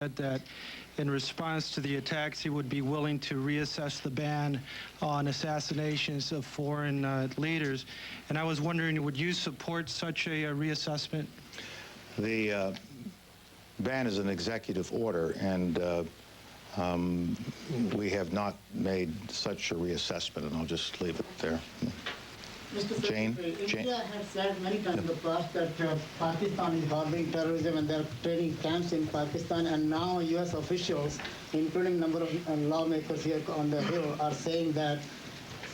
that in response to the attacks, he would be willing to reassess the ban on assassinations of foreign leaders. And I was wondering, would you support such a reassessment? The ban is an executive order, and we have not made such a reassessment, and I'll just leave it there. Mr. Jane? India has said many times in the past that Pakistan is harboring terrorism and there are training camps in Pakistan, and now U.S. officials, including a number of lawmakers here on the Hill, are saying that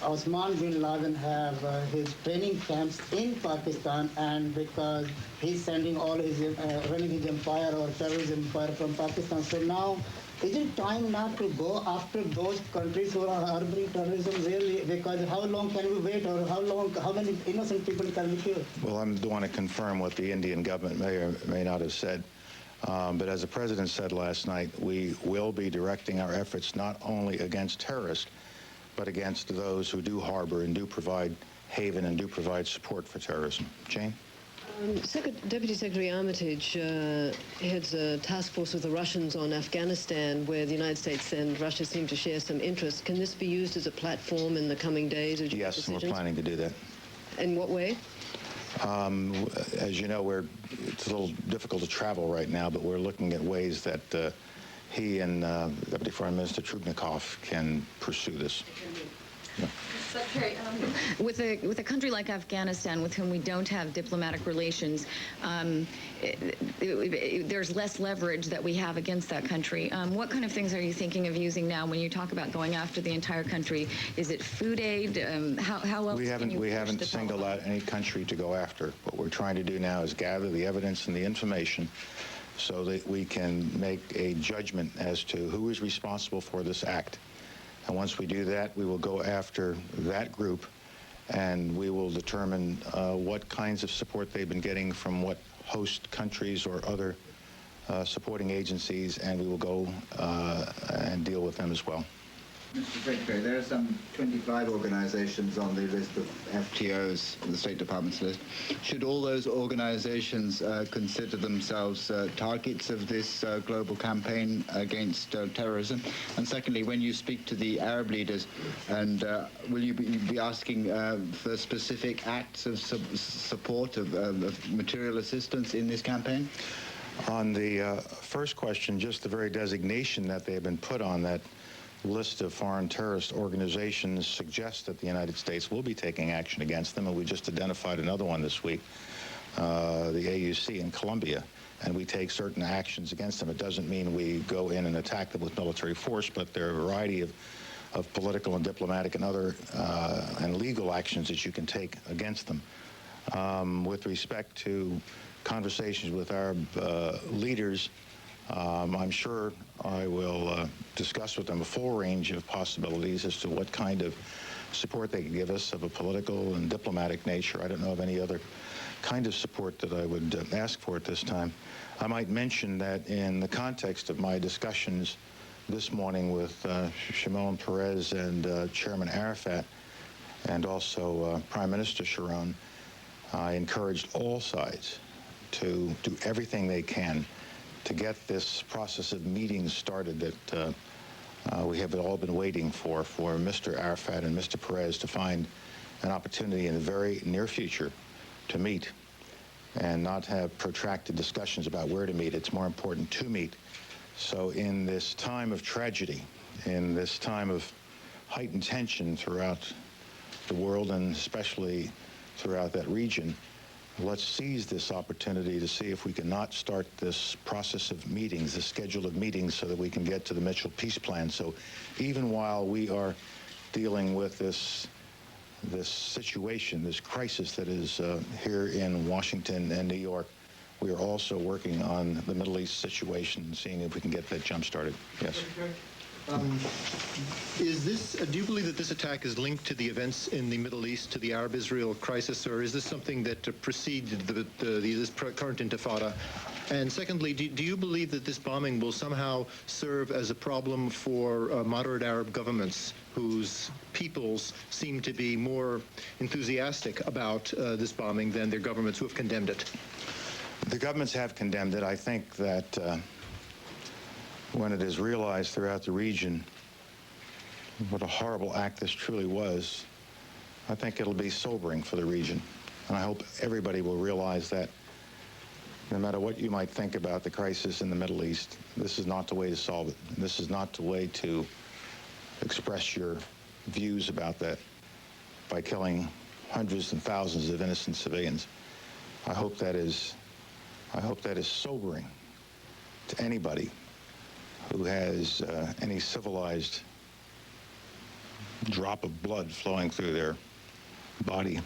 Osman bin Laden have his training camps in Pakistan, and because he's sending all his, running his empire or terrorism empire from Pakistan. So now, is it time now to go after those countries who are harboring terrorism really? Because how long can we wait, or how many innocent people can we kill? Well, I don't want to confirm what the Indian government may or may not have said. But as the president said last night, we will be directing our efforts not only against terrorists, but against those who do harbor and do provide haven and do provide support for terrorism. Jane? Deputy Secretary Armitage heads a task force with the Russians on Afghanistan, where the United States and Russia seem to share some interest. Can this be used as a platform in the coming days? Yes, we're planning to do that. In what way? As you know, it's a little difficult to travel right now, but we're looking at ways that he and Deputy Foreign Minister Trubnikov can pursue this. Yeah. Secretary, with a country like Afghanistan, with whom we don't have diplomatic relations, there's less leverage that we have against that country. What kind of things are you thinking of using now when you talk about going after the entire country? Is it food aid? How else? We haven't singled out any country to go after. What we're trying to do now is gather the evidence and the information so that we can make a judgment as to who is responsible for this act. And once we do that, we will go after that group, and we will determine what kinds of support they've been getting from what host countries or other supporting agencies, and we will go and deal with them as well. Mr. Secretary, there are some 25 organizations on the list of FTOs, the State Department's list. Should all those organizations consider themselves targets of this global campaign against terrorism? And secondly, when you speak to the Arab leaders, and will you be asking for specific acts of support, of material assistance in this campaign? On the first question, just the very designation that they have been put on that list of foreign terrorist organizations suggests that the United States will be taking action against them, and we just identified another one this week, the AUC in Colombia, and we take certain actions against them. It doesn't mean we go in and attack them with military force, but there are a variety of political and diplomatic and other and legal actions that you can take against them. With respect to conversations with Arab leaders, I'm sure I will discuss with them a full range of possibilities as to what kind of support they can give us of a political and diplomatic nature. I don't know of any other kind of support that I would ask for at this time. I might mention that in the context of my discussions this morning with Shimon Peres and Chairman Arafat, and also Prime Minister Sharon, I encouraged all sides to do everything they can to get this process of meetings started that we have all been waiting for Mr. Arafat and Mr. Peres to find an opportunity in the very near future to meet and not have protracted discussions about where to meet. It's more important to meet. So in this time of tragedy, in this time of heightened tension throughout the world and especially throughout that region, let's seize this opportunity to see if we can not start this process of meetings, this schedule of meetings, so that we can get to the Mitchell Peace Plan. So even while we are dealing with this situation, this crisis that is here in Washington and New York, we are also working on the Middle East situation and seeing if we can get that jump started. Yes. Do you believe that this attack is linked to the events in the Middle East, to the Arab-Israel crisis, or is this something that preceded this current intifada? And secondly, do you believe that this bombing will somehow serve as a problem for moderate Arab governments whose peoples seem to be more enthusiastic about this bombing than their governments who have condemned it? The governments have condemned it. I think that when it is realized throughout the region what a horrible act this truly was, I think it'll be sobering for the region. And I hope everybody will realize that no matter what you might think about the crisis in the Middle East, this is not the way to solve it. This is not the way to express your views about that by killing hundreds and thousands of innocent civilians. I hope that is sobering to anybody who has any civilized drop of blood flowing through their body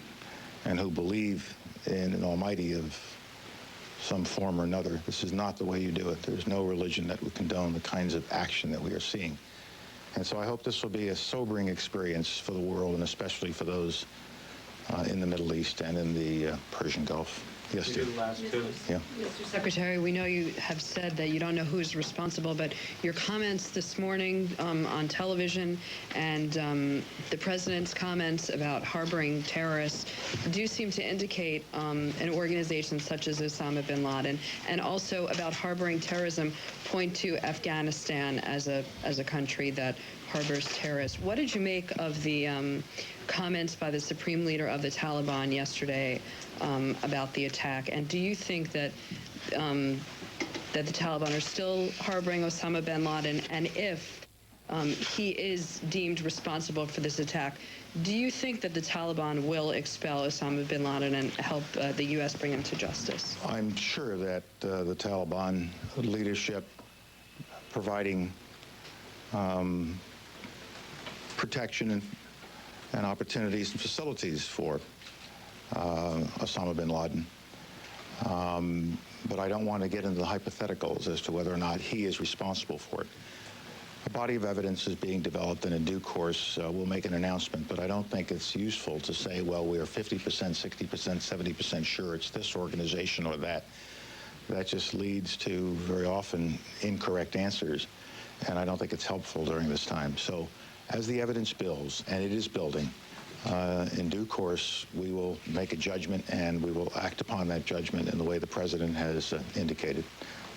and who believe in an almighty of some form or another. This is not the way you do it. There's no religion that would condone the kinds of action that we are seeing. And so I hope this will be a sobering experience for the world, and especially for those in the Middle East and in the Persian Gulf. Yes, Steve. Yeah. Mr. Secretary, we know you have said that you don't know who's responsible, but your comments this morning on television and the president's comments about harboring terrorists do seem to indicate an organization such as Osama bin Laden, and also about harboring terrorism point to Afghanistan as a country that harbors terrorists. What did you make of the comments by the Supreme Leader of the Taliban yesterday about the attack? And do you think that that the Taliban are still harboring Osama bin Laden? And if he is deemed responsible for this attack, do you think that the Taliban will expel Osama bin Laden and help the U.S. bring him to justice? I'm sure that the Taliban leadership providing protection and opportunities and facilities for Osama bin Laden. But I don't want to get into the hypotheticals as to whether or not he is responsible for it. A body of evidence is being developed, and in due course we'll make an announcement, but I don't think it's useful to say, well, we are 50%, 60%, 70% sure it's this organization or that. That just leads to very often incorrect answers, and I don't think it's helpful during this time. So as the evidence builds, and it is building, in due course, we will make a judgment, and we will act upon that judgment in the way the President has indicated.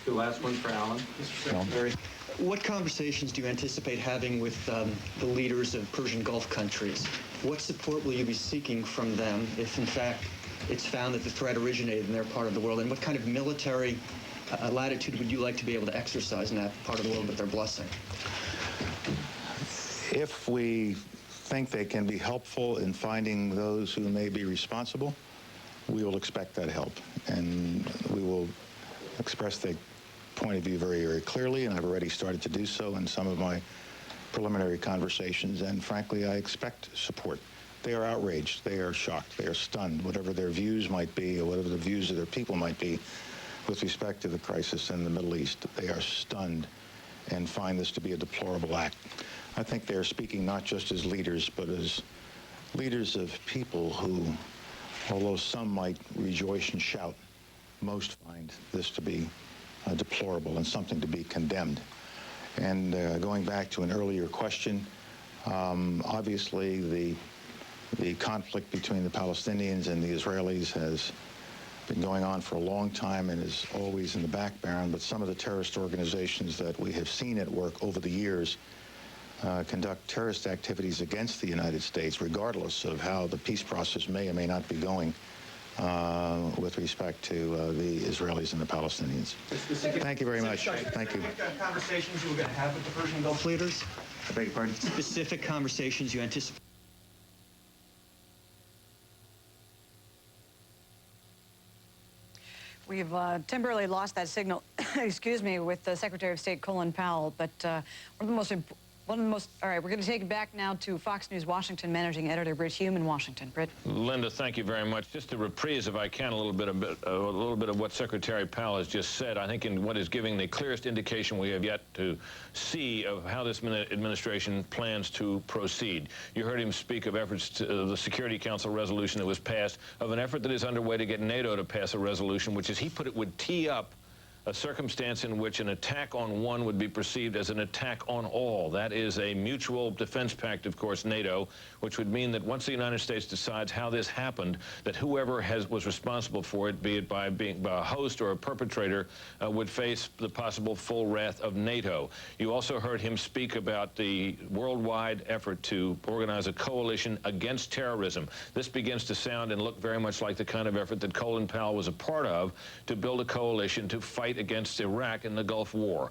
The last one for Alan. Mr. Secretary, what conversations do you anticipate having with the leaders of Persian Gulf countries? What support will you be seeking from them if, in fact, it's found that the threat originated in their part of the world? And what kind of military latitude would you like to be able to exercise in that part of the world with their blessing? If we think they can be helpful in finding those who may be responsible, we will expect that help. And we will express the point of view very, very clearly, and I've already started to do so in some of my preliminary conversations, and frankly, I expect support. They are outraged, they are shocked, they are stunned, whatever their views might be, or whatever the views of their people might be with respect to the crisis in the Middle East. They are stunned and find this to be a deplorable act. I think they're speaking not just as leaders, but as leaders of people who, although some might rejoice and shout, most find this to be deplorable and something to be condemned. And going back to an earlier question, obviously the conflict between the Palestinians and the Israelis has been going on for a long time and is always in the background, but some of the terrorist organizations that we have seen at work over the years conduct terrorist activities against the United States, regardless of how the peace process may or may not be going with respect to the Israelis and the Palestinians. Thank you very much. Thank you. What conversations you were going to have with the Persian Gulf leaders? I beg your pardon? Specific conversations you anticipate? We've temporarily lost that signal, excuse me, with Secretary of State Colin Powell, but all right, we're going to take it back now to Fox News Washington managing editor Britt Hume in Washington. Britt. Linda, thank you very much. Just to reprise, if I can, a little bit of what Secretary Powell has just said. I think in what is giving the clearest indication we have yet to see of how this administration plans to proceed. You heard him speak of efforts to the Security Council resolution that was passed, of an effort that is underway to get NATO to pass a resolution, which, as he put it, would tee up a circumstance in which an attack on one would be perceived as an attack on all. That is a mutual defense pact, of course, NATO, which would mean that once the United States decides how this happened, that whoever was responsible for it, be it by a host or a perpetrator, would face the possible full wrath of NATO. You also heard him speak about the worldwide effort to organize a coalition against terrorism. This begins to sound and look very much like the kind of effort that Colin Powell was a part of, to build a coalition to fight against Iraq in the Gulf War.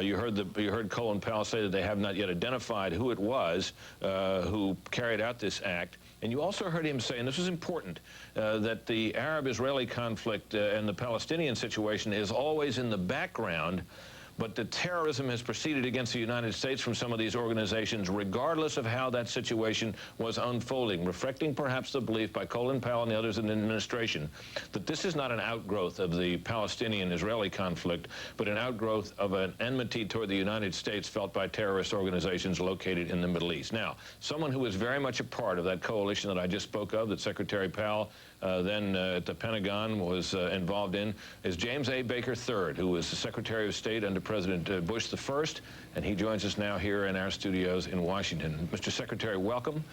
You heard Colin Powell say that they have not yet identified who it was who carried out this act. And you also heard him say, and this is important, that the Arab-Israeli conflict and the Palestinian situation is always in the background, but the terrorism has proceeded against the United States from some of these organizations, regardless of how that situation was unfolding, reflecting perhaps the belief by Colin Powell and the others in the administration that this is not an outgrowth of the Palestinian-Israeli conflict, but an outgrowth of an enmity toward the United States felt by terrorist organizations located in the Middle East. Now, someone who is very much a part of that coalition that I just spoke of, that Secretary Powell then at the Pentagon was involved in, is James A. Baker III, who was the Secretary of State under President Bush I, and he joins us now here in our studios in Washington. Mr. Secretary, welcome.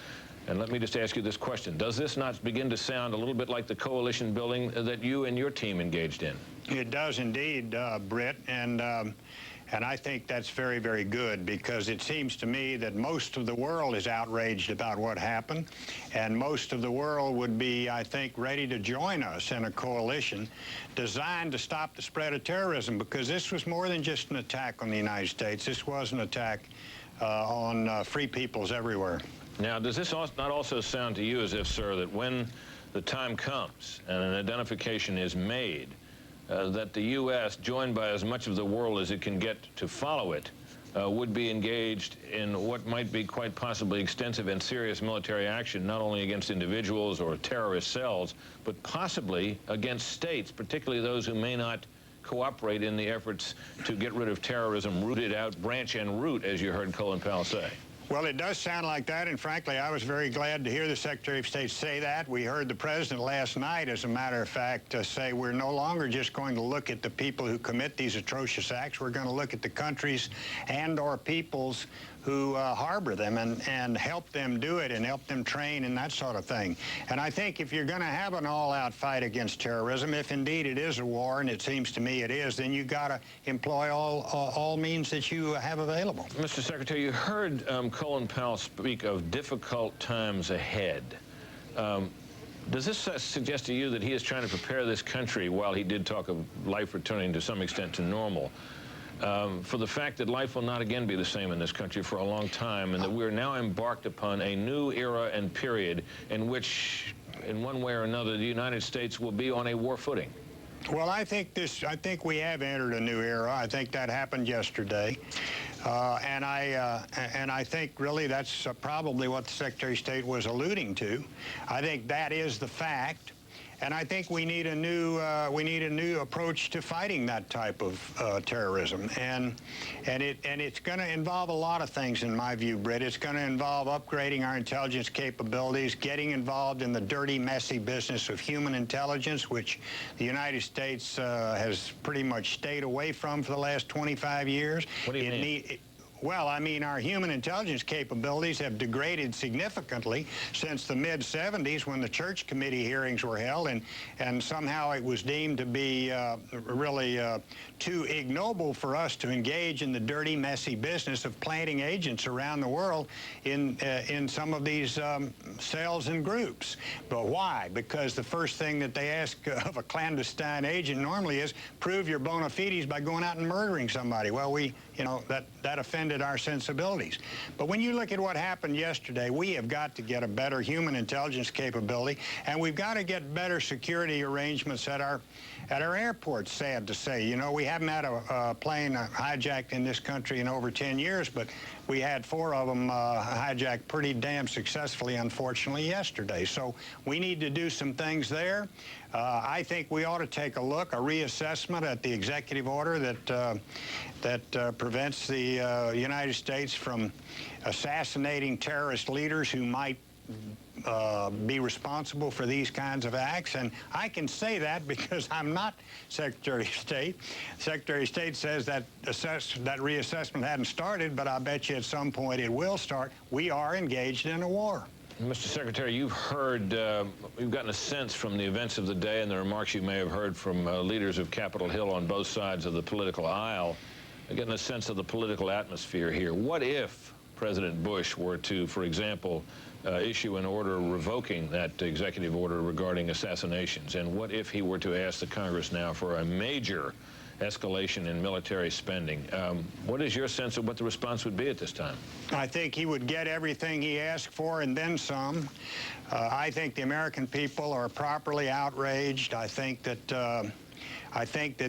And let me just ask you this question. Does this not begin to sound a little bit like the coalition building that you and your team engaged in? It does indeed, Britt, and I think that's very, very good, because it seems to me that most of the world is outraged about what happened, and most of the world would be, I think, ready to join us in a coalition designed to stop the spread of terrorism, because this was more than just an attack on the United States. This was an attack on free peoples everywhere. Now, does this not also sound to you as if, sir, that when the time comes and an identification is made, that the U.S., joined by as much of the world as it can get to follow it, would be engaged in what might be quite possibly extensive and serious military action, not only against individuals or terrorist cells, but possibly against states, particularly those who may not cooperate in the efforts to get rid of terrorism, root it out, branch and root, as you heard Colin Powell say? Well, it does sound like that, and frankly, I was very glad to hear the Secretary of State say that. We heard the President last night, as a matter of fact, say we're no longer just going to look at the people who commit these atrocious acts. We're going to look at the countries and/or peoples who harbor them and help them do it and help them train and that sort of thing. And I think if you're going to have an all-out fight against terrorism, if indeed it is a war, and it seems to me it is, then you got to employ all means that you have available. Mr. Secretary, you heard Colin Powell speak of difficult times ahead. Does this suggest to you that he is trying to prepare this country, while he did talk of life returning to some extent to normal, for the fact that life will not again be the same in this country for a long time, and that we're now embarked upon a new era and period in which, in one way or another, the United States will be on a war footing? Well, I think we have entered a new era. I think that happened yesterday. And I think really that's probably what the Secretary of State was alluding to. I think that is the fact. And I think we need a new approach to fighting that type of terrorism, and it's going to involve a lot of things, in my view, Britt. It's going to involve upgrading our intelligence capabilities, getting involved in the dirty, messy business of human intelligence, which the United States has pretty much stayed away from for the last 25 years. What do you mean? Well, I mean, our human intelligence capabilities have degraded significantly since the mid-'70s, when the Church Committee hearings were held, and somehow it was deemed to be really too ignoble for us to engage in the dirty, messy business of planting agents around the world in some of these cells and groups. But why? Because the first thing that they ask of a clandestine agent normally is, prove your bona fides by going out and murdering somebody. Well, that offended our sensibilities. But when you look at what happened yesterday, we have got to get a better human intelligence capability, and we've got to get better security arrangements at our airports, sad to say. You know, we haven't had a plane hijacked in this country in over 10 years, but we had 4 of them hijacked pretty damn successfully, unfortunately, yesterday. So we need to do some things there. I think we ought to take a look, a reassessment at the executive order that prevents the United States from assassinating terrorist leaders who might be responsible for these kinds of acts, and I can say that because I'm not Secretary of State. Secretary of State says that reassessment hadn't started, but I bet you at some point it will start. We are engaged in a war. Mr. Secretary, you've heard, you've gotten a sense from the events of the day and the remarks you may have heard from leaders of Capitol Hill on both sides of the political aisle, getting a sense of the political atmosphere here. What if President Bush were to, for example, issue an order revoking that executive order regarding assassinations? And what if he were to ask the Congress now for a major escalation in military spending? What is your sense of what the response would be at this time? I think he would get everything he asked for and then some. I think the American people are properly outraged. I think that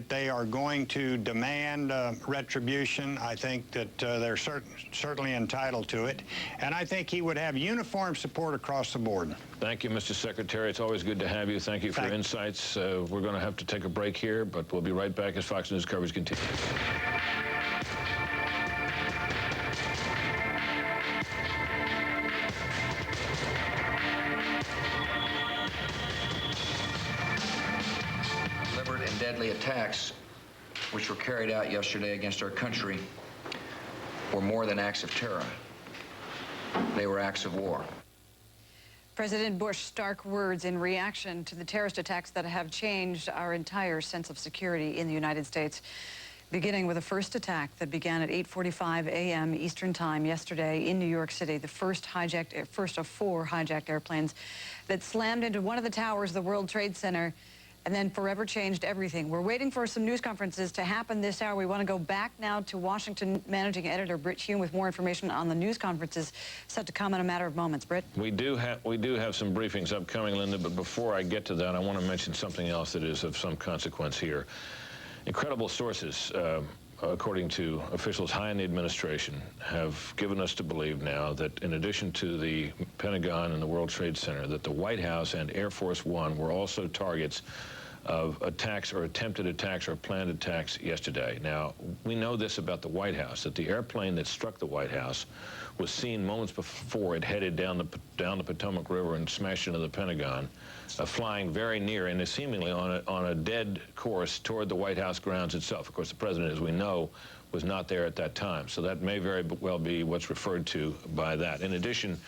they are going to demand retribution. I think that they're certainly entitled to it. And I think he would have uniform support across the board. Thank you, Mr. Secretary. It's always good to have you. Thank you for your insights. We're going to have to take a break here, but we'll be right back as Fox News coverage continues. Deliberate and deadly attacks which were carried out yesterday against our country were more than acts of terror. They were acts of war. President Bush's stark words in reaction to the terrorist attacks that have changed our entire sense of security in the United States, beginning with the first attack that began at 8:45 a.m. Eastern Time yesterday in New York City, the first of 4 hijacked airplanes that slammed into one of the towers of the World Trade Center and then forever changed everything. We're waiting for some news conferences to happen this hour. We want to go back now to Washington managing editor Britt Hume with more information on the news conferences set to come in a matter of moments. Britt? We do have some briefings upcoming, Linda, but before I get to that, I want to mention something else that is of some consequence here. Incredible sources, according to officials high in the administration, have given us to believe now that in addition to the Pentagon and the World Trade Center, that the White House and Air Force One were also targets of attacks or attempted attacks or planned attacks yesterday. Now, we know this about the White House, that the airplane that struck the White House was seen moments before it headed down the Potomac River and smashed into the Pentagon, flying very near and seemingly on a dead course toward the White House grounds itself. Of course, the president, as we know, was not there at that time, so that may very well be what's referred to by that. In addition,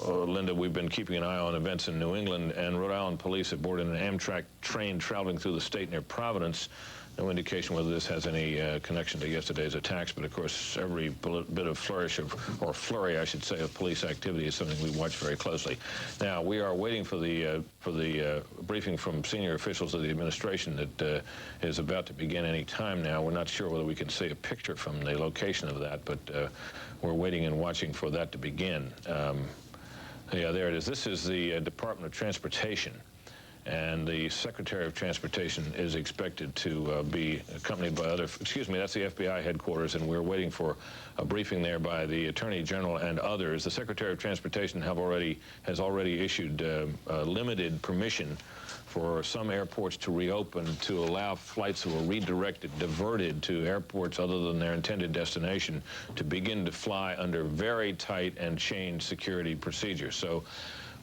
Linda, we've been keeping an eye on events in New England, and Rhode Island police have boarded an Amtrak train traveling through the state near Providence. No indication whether this has any connection to yesterday's attacks, but of course every bit of flurry, I should say, of police activity is something we watch very closely. Now, we are waiting for the briefing from senior officials of the administration that is about to begin any time now. We're not sure whether we can see a picture from the location of that, but we're waiting and watching for that to begin. Yeah, there it is. This is the Department of Transportation. And the Secretary of Transportation is expected to be accompanied by that's the FBI headquarters, and we're waiting for a briefing there by the Attorney General and others. The Secretary of Transportation has already issued limited permission for some airports to reopen to allow flights that were diverted to airports other than their intended destination to begin to fly under very tight and changed security procedures. So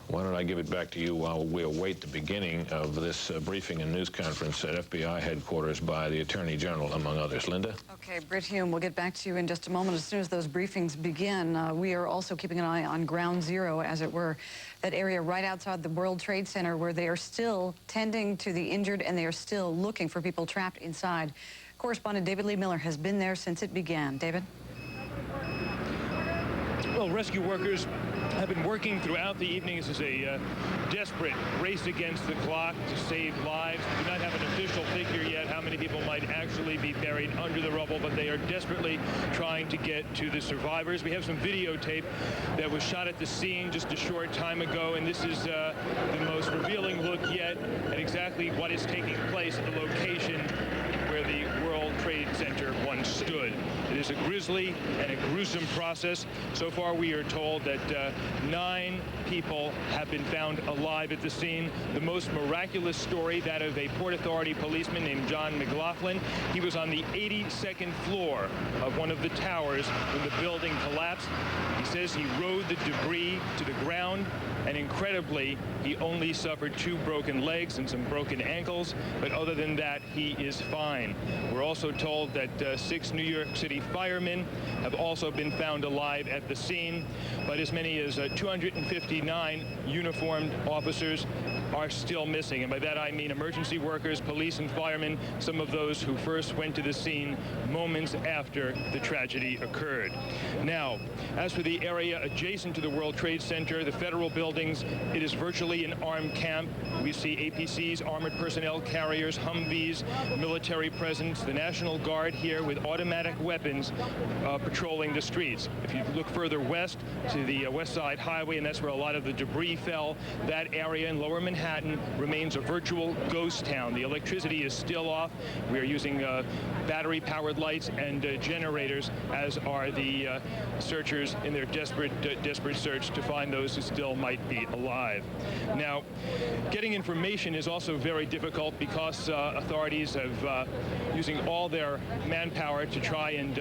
why don't I give it back to you while we await the beginning of this briefing and news conference at FBI headquarters by the Attorney General, among others. Linda? Okay, Britt Hume, we'll get back to you in just a moment. As soon as those briefings begin, we are also keeping an eye on Ground Zero, as it were, that area right outside the World Trade Center where they are still tending to the injured and they are still looking for people trapped inside. Correspondent David Lee Miller has been there since it began. David? Well, rescue workers have been working throughout the evening. This is a desperate race against the clock to save lives. We do not have an official figure yet how many people might actually be buried under the rubble, but they are desperately trying to get to the survivors. We have some videotape that was shot at the scene just a short time ago, and this is the most revealing look yet at exactly what is taking place at the location where the World Trade Center once stood. It is a grisly and a gruesome process. So far, we are told that 9 people have been found alive at the scene. The most miraculous story, that of a Port Authority policeman named John McLaughlin. He was on the 82nd floor of one of the towers when the building collapsed. He says he rode the debris to the ground, and incredibly, he only suffered 2 broken legs and some broken ankles, but other than that, he is fine. We're also told that 6 New York City firemen have also been found alive at the scene, but as many as 259 uniformed officers are still missing. And by that I mean emergency workers, police and firemen, some of those who first went to the scene moments after the tragedy occurred. Now, as for the area adjacent to the World Trade Center, the federal buildings, it is virtually an armed camp. We see APCs, armored personnel carriers, Humvees, military presence, the National Guard here with automatic weapons patrolling the streets. If you look further west to the West Side Highway, and that's where a lot of the debris fell, that area in Lower Manhattan remains a virtual ghost town. The electricity is still off. We are using battery-powered lights and generators, as are the searchers in their desperate search to find those who still might be alive. Now, getting information is also very difficult because authorities have using all their manpower to try and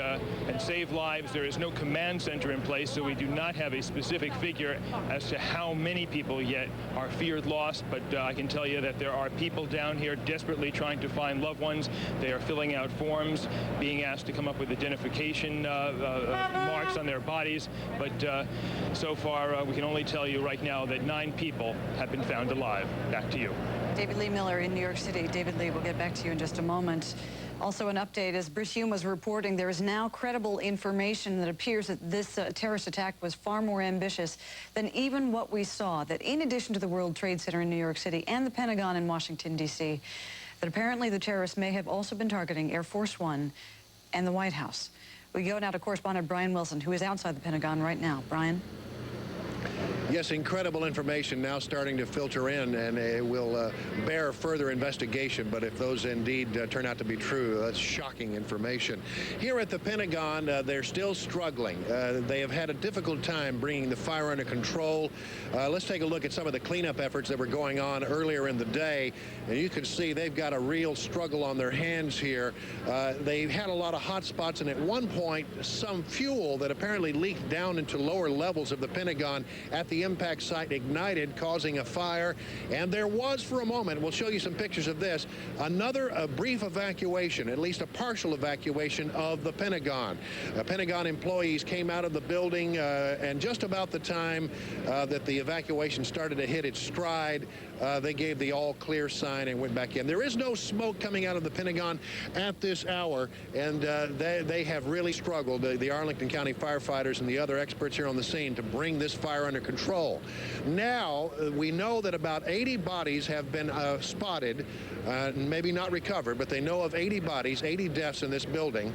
save lives. There is no command center in place, so we do not have a specific figure as to how many people yet are feared lost, but I can tell you that there are people down here desperately trying to find loved ones. They are filling out forms, being asked to come up with identification marks on their bodies, but so far we can only tell you right now that 9 people have been found alive. Back to you. David Lee Miller in New York City. David Lee, we'll get back to you in just a moment. Also an update, as Bruce Hume was reporting, there is now credible information that appears that this terrorist attack was far more ambitious than even what we saw, that in addition to the World Trade Center in New York City and the Pentagon in Washington, D.C., that apparently the terrorists may have also been targeting Air Force One and the White House. We go now to correspondent Brian Wilson, who is outside the Pentagon right now. Brian? Yes, incredible information now starting to filter in, and it will bear further investigation. But if those indeed turn out to be true, that's shocking information. Here at the Pentagon, they're still struggling. They have had a difficult time bringing the fire under control. Let's take a look at some of the cleanup efforts that were going on earlier in the day. And you can see they've got a real struggle on their hands here. They had a lot of hot spots, and at one point, some fuel that apparently leaked down into lower levels of the Pentagon at the impact site ignited, causing a fire. And there was, for a moment, we'll show you some pictures of this, another brief evacuation, at least a partial evacuation of the Pentagon. Pentagon employees came out of the building, and just about the time that the evacuation started to hit its stride, they gave the all clear sign and went back in. There is no smoke coming out of the Pentagon at this hour, and they have really struggled, the Arlington County firefighters and the other experts here on the scene, to bring this fire under control. Now, we know that about 80 bodies have been spotted, maybe not recovered, but they know of 80 bodies, 80 deaths in this building.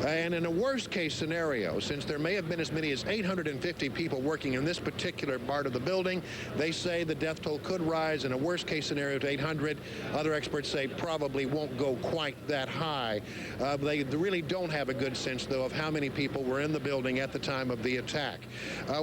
And in a worst-case scenario, since there may have been as many as 850 people working in this particular part of the building, they say the death toll could rise in a worst-case scenario to 800. Other experts say probably won't go quite that high. They really don't have a good sense, though, of how many people were in the building at the time of the attack.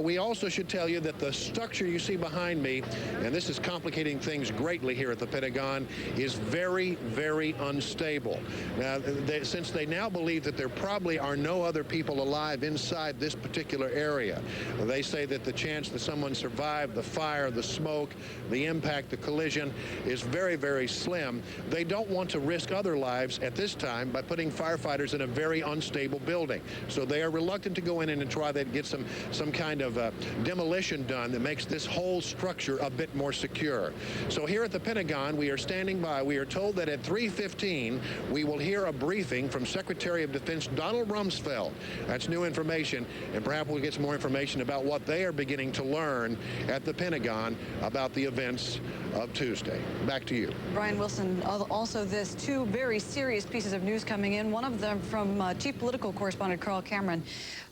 We also should tell you that the structure you see behind me, and this is complicating things greatly here at the Pentagon, is very, very unstable. Now, since they now believe that there probably are no other people alive inside this particular area, they say that the chance that someone survived the fire, the smoke, the impact, the collision is very, very slim. They don't want to risk other lives at this time by putting firefighters in a very unstable building. So they are reluctant to go in and try to get some kind of demolition done that makes this whole structure a bit more secure. So here at the Pentagon, we are standing by. We are told that at 3:15, we will hear a briefing from Secretary of Defense Donald Rumsfeld. That's new information, and perhaps we'll get some more information about what they are beginning to learn at the Pentagon about the events of Tuesday. Back to you. Brian Wilson, also this, 2 very serious pieces of news coming in. One of them from Chief Political Correspondent Carl Cameron.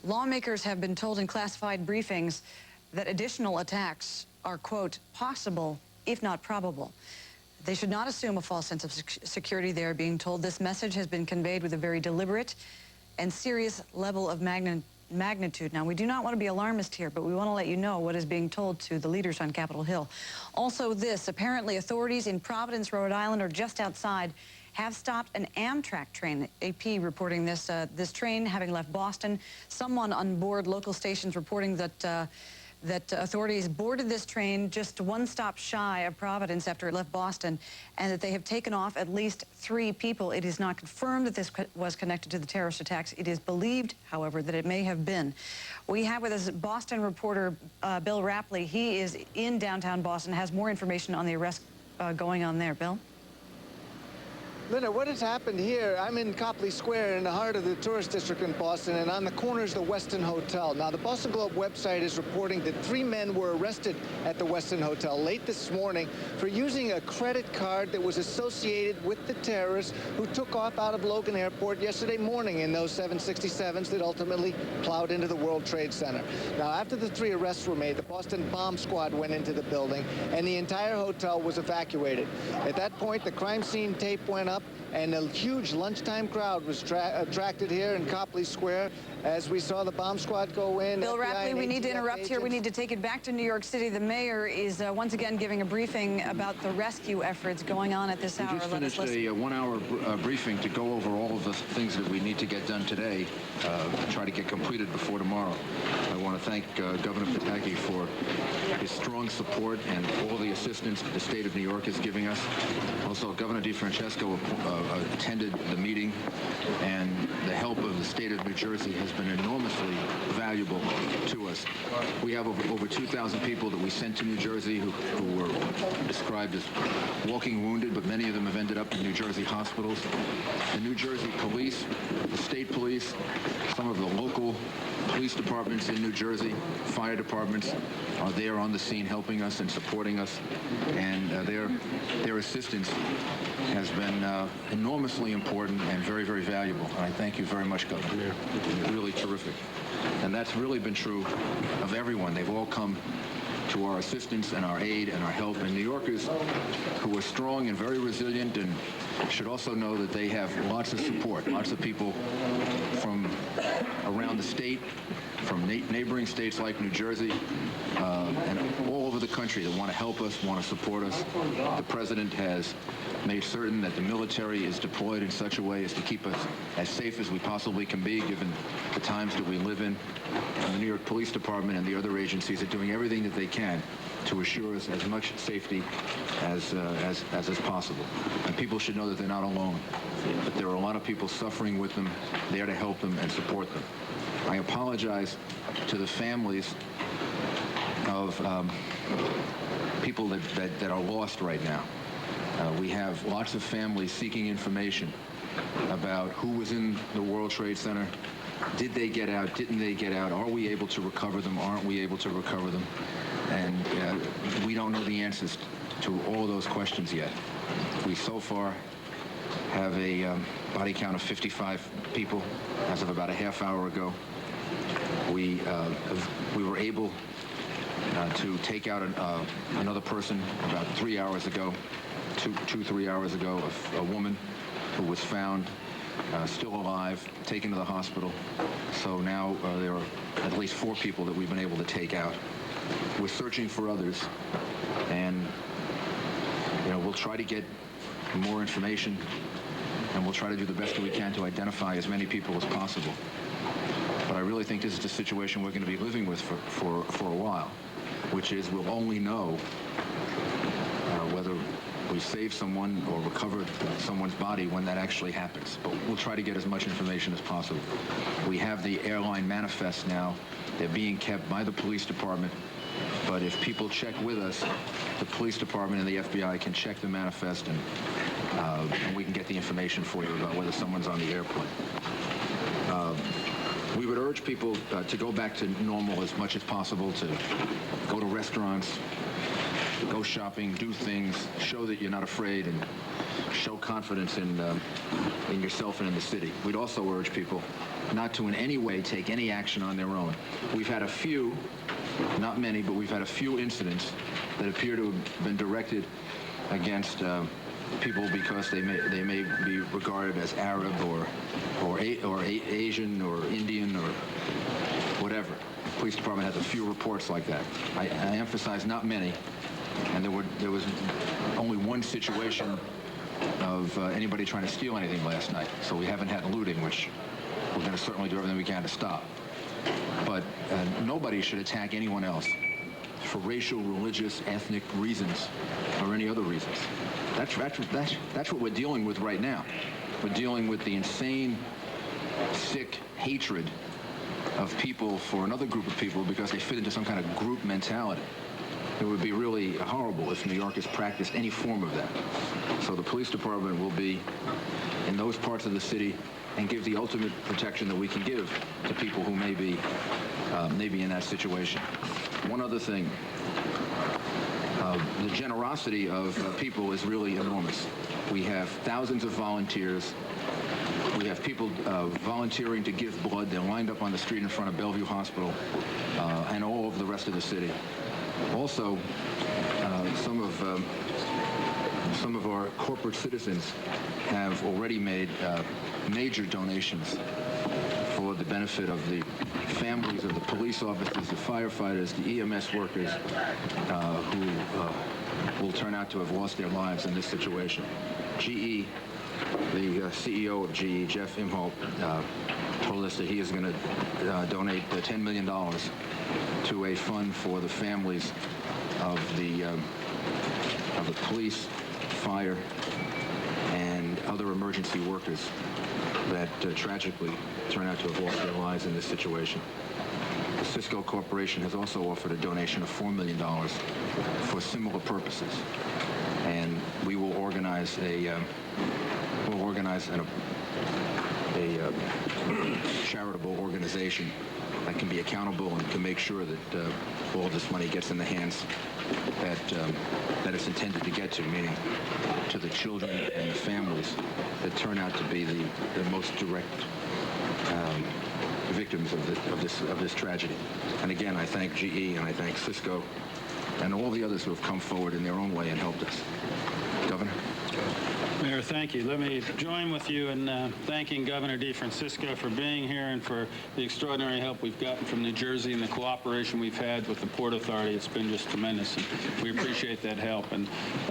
Lawmakers have been told in classified briefings that additional attacks are, quote, possible, if not probable. They should not assume a false sense of security. They are being told this message has been conveyed with a very deliberate and serious level of magnitude. Now, we do not want to be alarmist here, but we want to let you know what is being told to the leaders on Capitol Hill. Also this, apparently authorities in Providence, Rhode Island, or just outside, have stopped an Amtrak train. AP reporting this, this train having left Boston. Someone on board local stations reporting that authorities boarded this train just one stop shy of Providence after it left Boston, and that they have taken off at least 3 people. It is not confirmed that this was connected to the terrorist attacks. It is believed, however, that it may have been. We have with us Boston reporter Bill Rapley. He is in downtown Boston, has more information on the arrest going on there. Bill? Linda, what has happened here? I'm in Copley Square in the heart of the tourist district in Boston, and on the corner is the Westin Hotel. Now, the Boston Globe website is reporting that 3 men were arrested at the Westin Hotel late this morning for using a credit card that was associated with the terrorists who took off out of Logan Airport yesterday morning in those 767s that ultimately plowed into the World Trade Center. Now, after the 3 arrests were made, the Boston bomb squad went into the building, and the entire hotel was evacuated. At that point, the crime scene tape went up, and a huge lunchtime crowd was attracted here in Copley Square as we saw the bomb squad go in. Bill Rapley, we need to interrupt here. We need to take it back to New York City. The mayor is once again giving a briefing about the rescue efforts going on at this hour. We just finished a 1-hour briefing to go over all of the things that we need to get done today, try to get completed before tomorrow. I want to thank Governor Pataki for his strong support and all the assistance that the state of New York is giving us. Also, Governor DeFrancesco attended the meeting, and the help of the state of New Jersey has been enormously valuable to us. We have over 2,000 people that we sent to New Jersey who were described as walking wounded, but many of them have ended up in New Jersey hospitals. The New Jersey police, the state police, some of the local police departments in New Jersey, fire departments are there on the scene helping us and supporting us, and their assistance has been enormously important and very, very valuable. And I thank you very much, Governor. Really terrific. And that's really been true of everyone. They've all come to our assistance and our aid and our help. And New Yorkers who are strong and very resilient and should also know that they have lots of support, lots of people from around the state, from neighboring states like New Jersey, and all over the country that want to help us, want to support us. The president has made certain that the military is deployed in such a way as to keep us as safe as we possibly can be, given the times that we live in. And the New York Police Department and the other agencies are doing everything that they can to assure us as much safety as is possible. And people should know that they're not alone, but there are a lot of people suffering with them, there to help them and support them. I apologize to the families of people that are lost right now. We have lots of families seeking information about who was in the World Trade Center. Did they get out? Didn't they get out? Are we able to recover them? Aren't we able to recover them? And we don't know the answers to all of those questions yet. We so far have a body count of 55 people as of about a half hour ago. We were able to take out another person about 3 hours ago, 3 hours ago, a woman who was found still alive, taken to the hospital. So now there are at least 4 people that we've been able to take out. We're searching for others, and we'll try to get more information, and we'll try to do the best that we can to identify as many people as possible. But I really think this is the situation we're going to be living with for a while, which is we'll only know whether we save someone or recover someone's body when that actually happens. But we'll try to get as much information as possible. We have the airline manifests now. They're being kept by the police department. But if people check with us, the police department and the FBI can check the manifest, and we can get the information for you about whether someone's on the airplane. We would urge people to go back to normal as much as possible, to go to restaurants, go shopping, do things, show that you're not afraid, and show confidence in yourself and in the city. We'd also urge people not to in any way take any action on their own. We've had a few, not many, but we've had a few incidents that appear to have been directed against people because they may be regarded as Arab or Asian or Indian or whatever. The police department has a few reports like that. I emphasize not many, and there was only one situation of anybody trying to steal anything last night. So we haven't had looting, which we're going to certainly do everything we can to stop. But nobody should attack anyone else for racial, religious, ethnic reasons or any other reasons. That's what we're dealing with right now. We're dealing with the insane, sick hatred of people for another group of people because they fit into some kind of group mentality. It would be really horrible if New Yorkers practiced any form of that. So the police department will be in those parts of the city and give the ultimate protection that we can give to people who may be in that situation. One other thing, the generosity of people is really enormous. We have thousands of volunteers. We have people volunteering to give blood. They're lined up on the street in front of Bellevue Hospital and all over the rest of the city. Also, some of our corporate citizens have already made major donations for the benefit of the families of the police officers, the firefighters, the EMS workers who will turn out to have lost their lives in this situation. GE, the CEO of GE, Jeff Imholt, told us that he is going to donate $10 million to a fund for the families of the police, fire, and other emergency workers that tragically turn out to have lost their lives in this situation. The Cisco Corporation has also offered a donation of $4 million for similar purposes, and we will organize a charitable organization that can be accountable and can make sure that all of this money gets in the hands that it's intended to get to, meaning to the children and the families that turn out to be the most direct victims of this tragedy. And again, I thank GE and I thank Cisco and all the others who have come forward in their own way and helped us. Governor? Mayor, thank you. Let me join with you in thanking Governor DeFrancisco for being here and for the extraordinary help we've gotten from New Jersey and the cooperation we've had with the Port Authority. It's been just tremendous, and we appreciate that help. And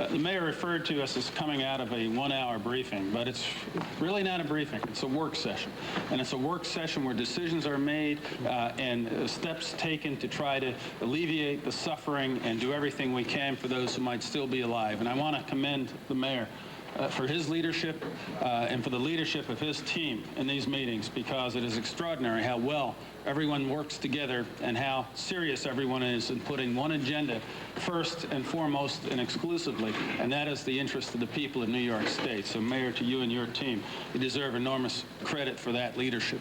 the mayor referred to us as coming out of a one-hour briefing, but it's really not a briefing. It's a work session. And it's a work session where decisions are made and steps taken to try to alleviate the suffering and do everything we can for those who might still be alive. And I want to commend the mayor for his leadership and for the leadership of his team in these meetings, because it is extraordinary how well everyone works together and how serious everyone is in putting one agenda first and foremost and exclusively, and that is the interest of the people of New York State. So, Mayor, to you and your team, you deserve enormous credit for that leadership.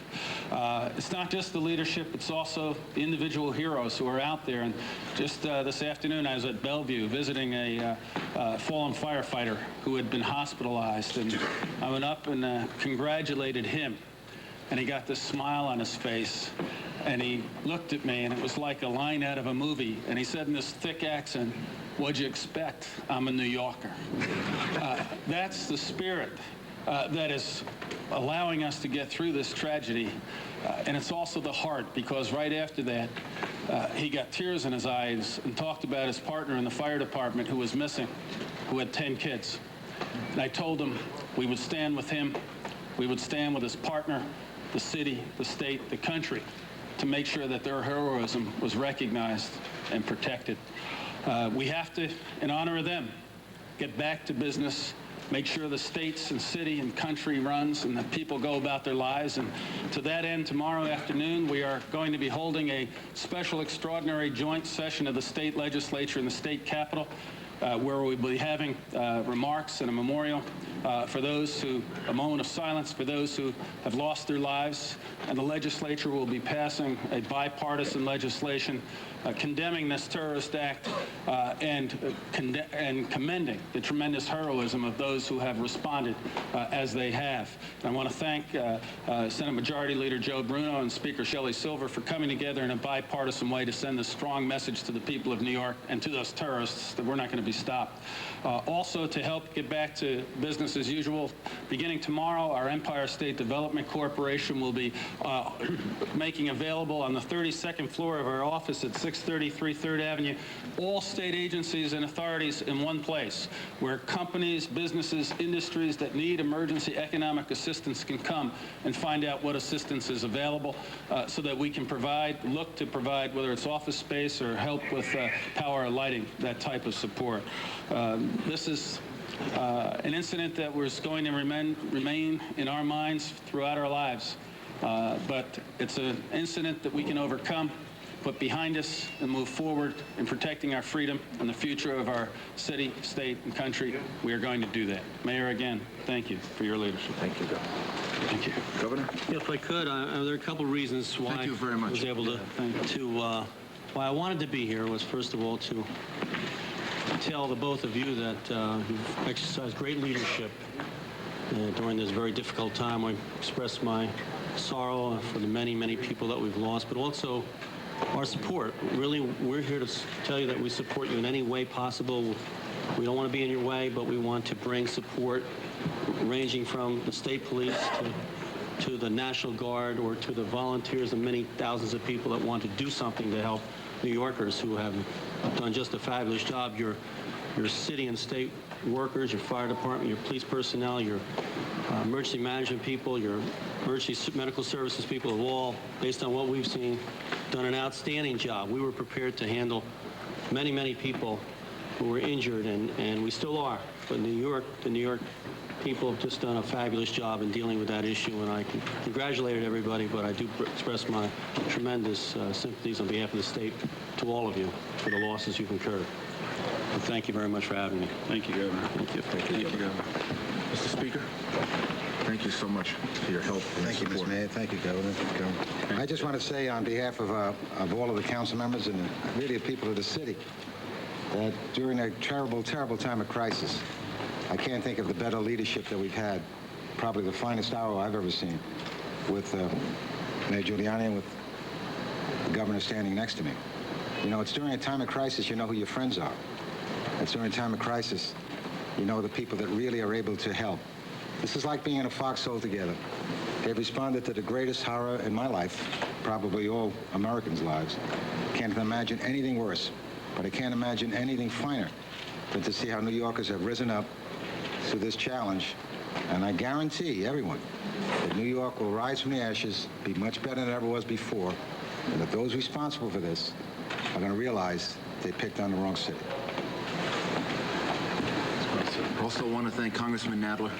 It's not just the leadership, it's also the individual heroes who are out there. And just this afternoon, I was at Bellevue visiting a fallen firefighter who had been hospitalized, and I went up and congratulated him. And he got this smile on his face, and he looked at me, and it was like a line out of a movie. And he said in this thick accent, "What'd you expect? I'm a New Yorker." That's the spirit that is allowing us to get through this tragedy. And it's also the heart, because right after that, he got tears in his eyes and talked about his partner in the fire department who was missing, who had 10 kids. And I told him we would stand with him, we would stand with his partner, the city, the state, the country, to make sure that their heroism was recognized and protected. We have to, in honor of them, get back to business, make sure the states and city and country runs and that people go about their lives. And to that end, tomorrow afternoon, we are going to be holding a special extraordinary joint session of the state legislature and the state capitol, where we'll be having remarks and a memorial for those who, a moment of silence for those who have lost their lives. And the legislature will be passing a bipartisan legislation condemning this terrorist act and commending the tremendous heroism of those who have responded as they have. And I want to thank Senate Majority Leader Joe Bruno and Speaker Shelley Silver for coming together in a bipartisan way to send this strong message to the people of New York and to those terrorists that we're not going to be stopped. Also, to help get back to business as usual, beginning tomorrow, our Empire State Development Corporation will be making available on the 32nd floor of our office at 633 3rd Avenue all state agencies and authorities in one place, where companies, businesses, industries that need emergency economic assistance can come and find out what assistance is available so that we can look to provide, whether it's office space or help with power or lighting, that type of support. This is an incident that was going to remain in our minds throughout our lives. But it's an incident that we can overcome, put behind us, and move forward in protecting our freedom and the future of our city, state, and country. We are going to do that. Mayor, again, thank you for your leadership. Thank you, Governor. Thank you. Governor? If I could, there are a couple reasons why Thank you very much. I was able to why I wanted to be here was, first of all, to tell the both of you that you've exercised great leadership during this very difficult time. I express my sorrow for the many, many people that we've lost, but also our support. Really, we're here to tell you that we support you in any way possible. We don't want to be in your way, but we want to bring support ranging from the state police to the National Guard or to the volunteers and many thousands of people that want to do something to help New Yorkers who have done just a fabulous job. Your city and state workers, your fire department, your police personnel, your emergency management people, your emergency medical services people have all, based on what we've seen, done an outstanding job. We were prepared to handle many, many people who were injured, and we still are. But the New York people have just done a fabulous job in dealing with that issue, and I congratulated everybody, but I do express my tremendous sympathies on behalf of the state to all of you for the losses you've incurred. And thank you very much for having me. Thank you, Governor. Thank you. Thank you, Governor. Mr. Speaker, thank you so much for your help and Thank you, support. Mr. Mayor. Thank you, Governor. I just want to say on behalf of all of the council members and really the people of the city that during a terrible, terrible time of crisis, I can't think of the better leadership that we've had, probably the finest hour I've ever seen, with Mayor Giuliani and with the governor standing next to me. You know, it's during a time of crisis you know who your friends are. It's during a time of crisis you know the people that really are able to help. This is like being in a foxhole together. They've responded to the greatest horror in my life, probably all Americans' lives. Can't imagine anything worse, but I can't imagine anything finer than to see how New Yorkers have risen up to this challenge. And I guarantee everyone that New York will rise from the ashes, be much better than it ever was before, and that those responsible for this are going to realize they picked on the wrong city. Also want to thank Congressman Nadler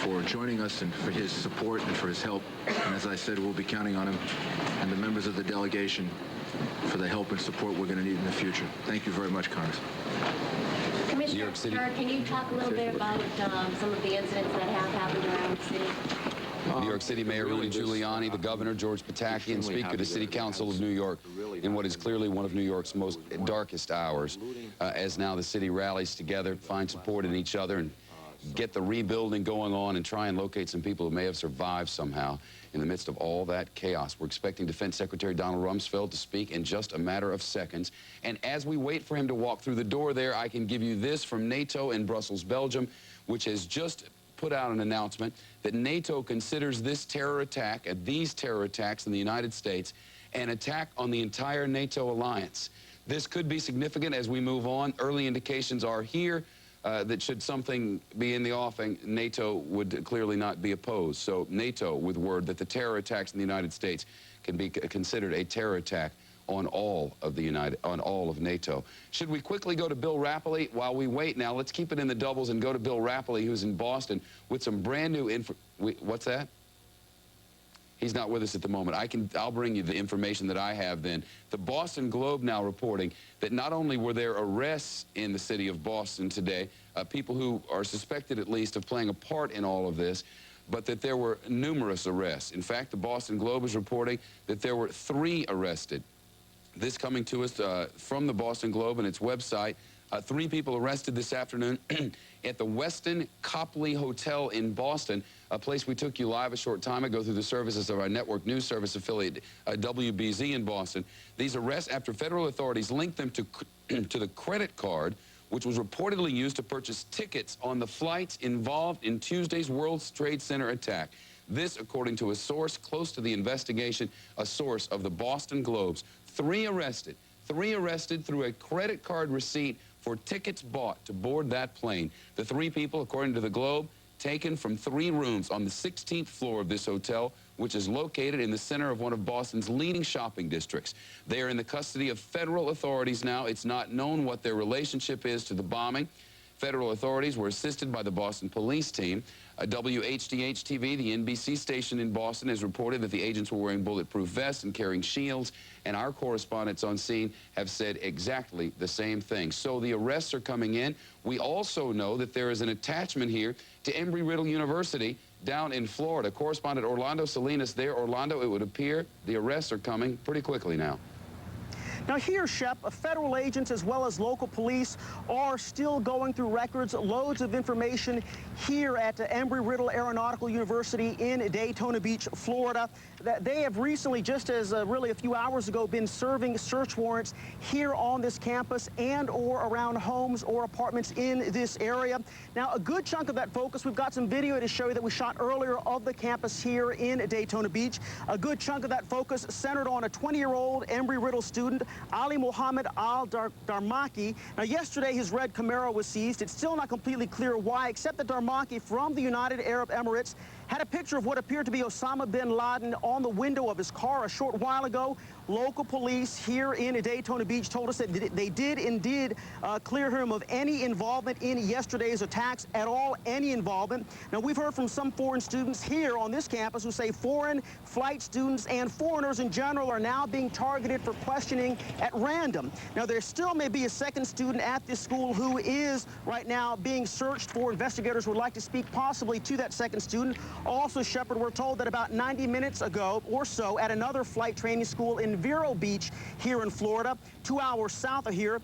for joining us and for his support and for his help. And as I said, we'll be counting on him and the members of the delegation for the help and support we're going to need in the future. Thank you very much, Congress. Commissioner, can you talk a little bit about some of the incidents that have happened around the city? New York City Mayor Rudy Giuliani, the Governor George Pataki, and Speaker of the City Council of New York in what is clearly one of New York's most darkest hours, as now the city rallies together, find support in each other, and get the rebuilding going on and try and locate some people who may have survived somehow in the midst of all that chaos. We're expecting Defense Secretary Donald Rumsfeld to speak in just a matter of seconds. And as we wait for him to walk through the door there, I can give you this from NATO in Brussels, Belgium, which has just put out an announcement that NATO considers this terror attack, these terror attacks in the United States, an attack on the entire NATO alliance. This could be significant as we move on. Early indications are here that should something be in the offing, NATO would clearly not be opposed. So NATO with word that the terror attacks in the United States can be considered a terror attack on all of NATO. Should we quickly go to Bill Rapoli while we wait now? Let's keep it in the doubles and go to Bill Rapoli, who's in Boston, with some brand new info. What's that? He's not with us at the moment. I'll bring you the information that I have then. The Boston Globe now reporting that not only were there arrests in the city of Boston today, people who are suspected at least of playing a part in all of this, but that there were numerous arrests. In fact, the Boston Globe is reporting that there were 3 arrested. This coming to us from the Boston Globe and its website. 3 people arrested this afternoon at the Westin Copley Hotel in Boston, a place we took you live a short time ago through the services of our network news service affiliate, WBZ in Boston. These arrests after federal authorities linked them to the credit card, which was reportedly used to purchase tickets on the flights involved in Tuesday's World Trade Center attack. This, according to a source close to the investigation, a source of the Boston Globe's. 3 arrested through a credit card receipt for tickets bought to board that plane. The 3 people, according to the Globe, taken from 3 rooms on the 16th floor of this hotel, which is located in the center of one of Boston's leading shopping districts. They are in the custody of federal authorities now. It's not known what their relationship is to the bombing. Federal authorities were assisted by the Boston police team. WHDH-TV, the NBC station in Boston, has reported that the agents were wearing bulletproof vests and carrying shields, and our correspondents on scene have said exactly the same thing. So the arrests are coming in. We also know that there is an attachment here to Embry-Riddle University down in Florida. Correspondent Orlando Salinas there. Orlando, it would appear the arrests are coming pretty quickly now. Now here, Shep, federal agents as well as local police are still going through records, loads of information here at Embry-Riddle Aeronautical University in Daytona Beach, Florida. That they have recently, just as really a few hours ago, been serving search warrants here on this campus and or around homes or apartments in this area. Now, a good chunk of that focus, we've got some video to show you that we shot earlier of the campus here in Daytona Beach. A good chunk of that focus centered on a 20-year-old Embry-Riddle student, Ali Mohammed Al-Darmaki. Now, yesterday, his red Camaro was seized. It's still not completely clear why, except that Darmaki from the United Arab Emirates had a picture of what appeared to be Osama bin Laden on the window of his car a short while ago. Local police here in Daytona Beach told us that they did indeed clear him of any involvement in yesterday's attacks at all, any involvement. Now, we've heard from some foreign students here on this campus who say foreign flight students and foreigners in general are now being targeted for questioning at random. Now, there still may be a second student at this school who is right now being searched for. Investigators would like to speak possibly to that second student. Also, Shepard, we're told that about 90 minutes ago or so at another flight training school in Vero Beach here in Florida, 2 hours south of here,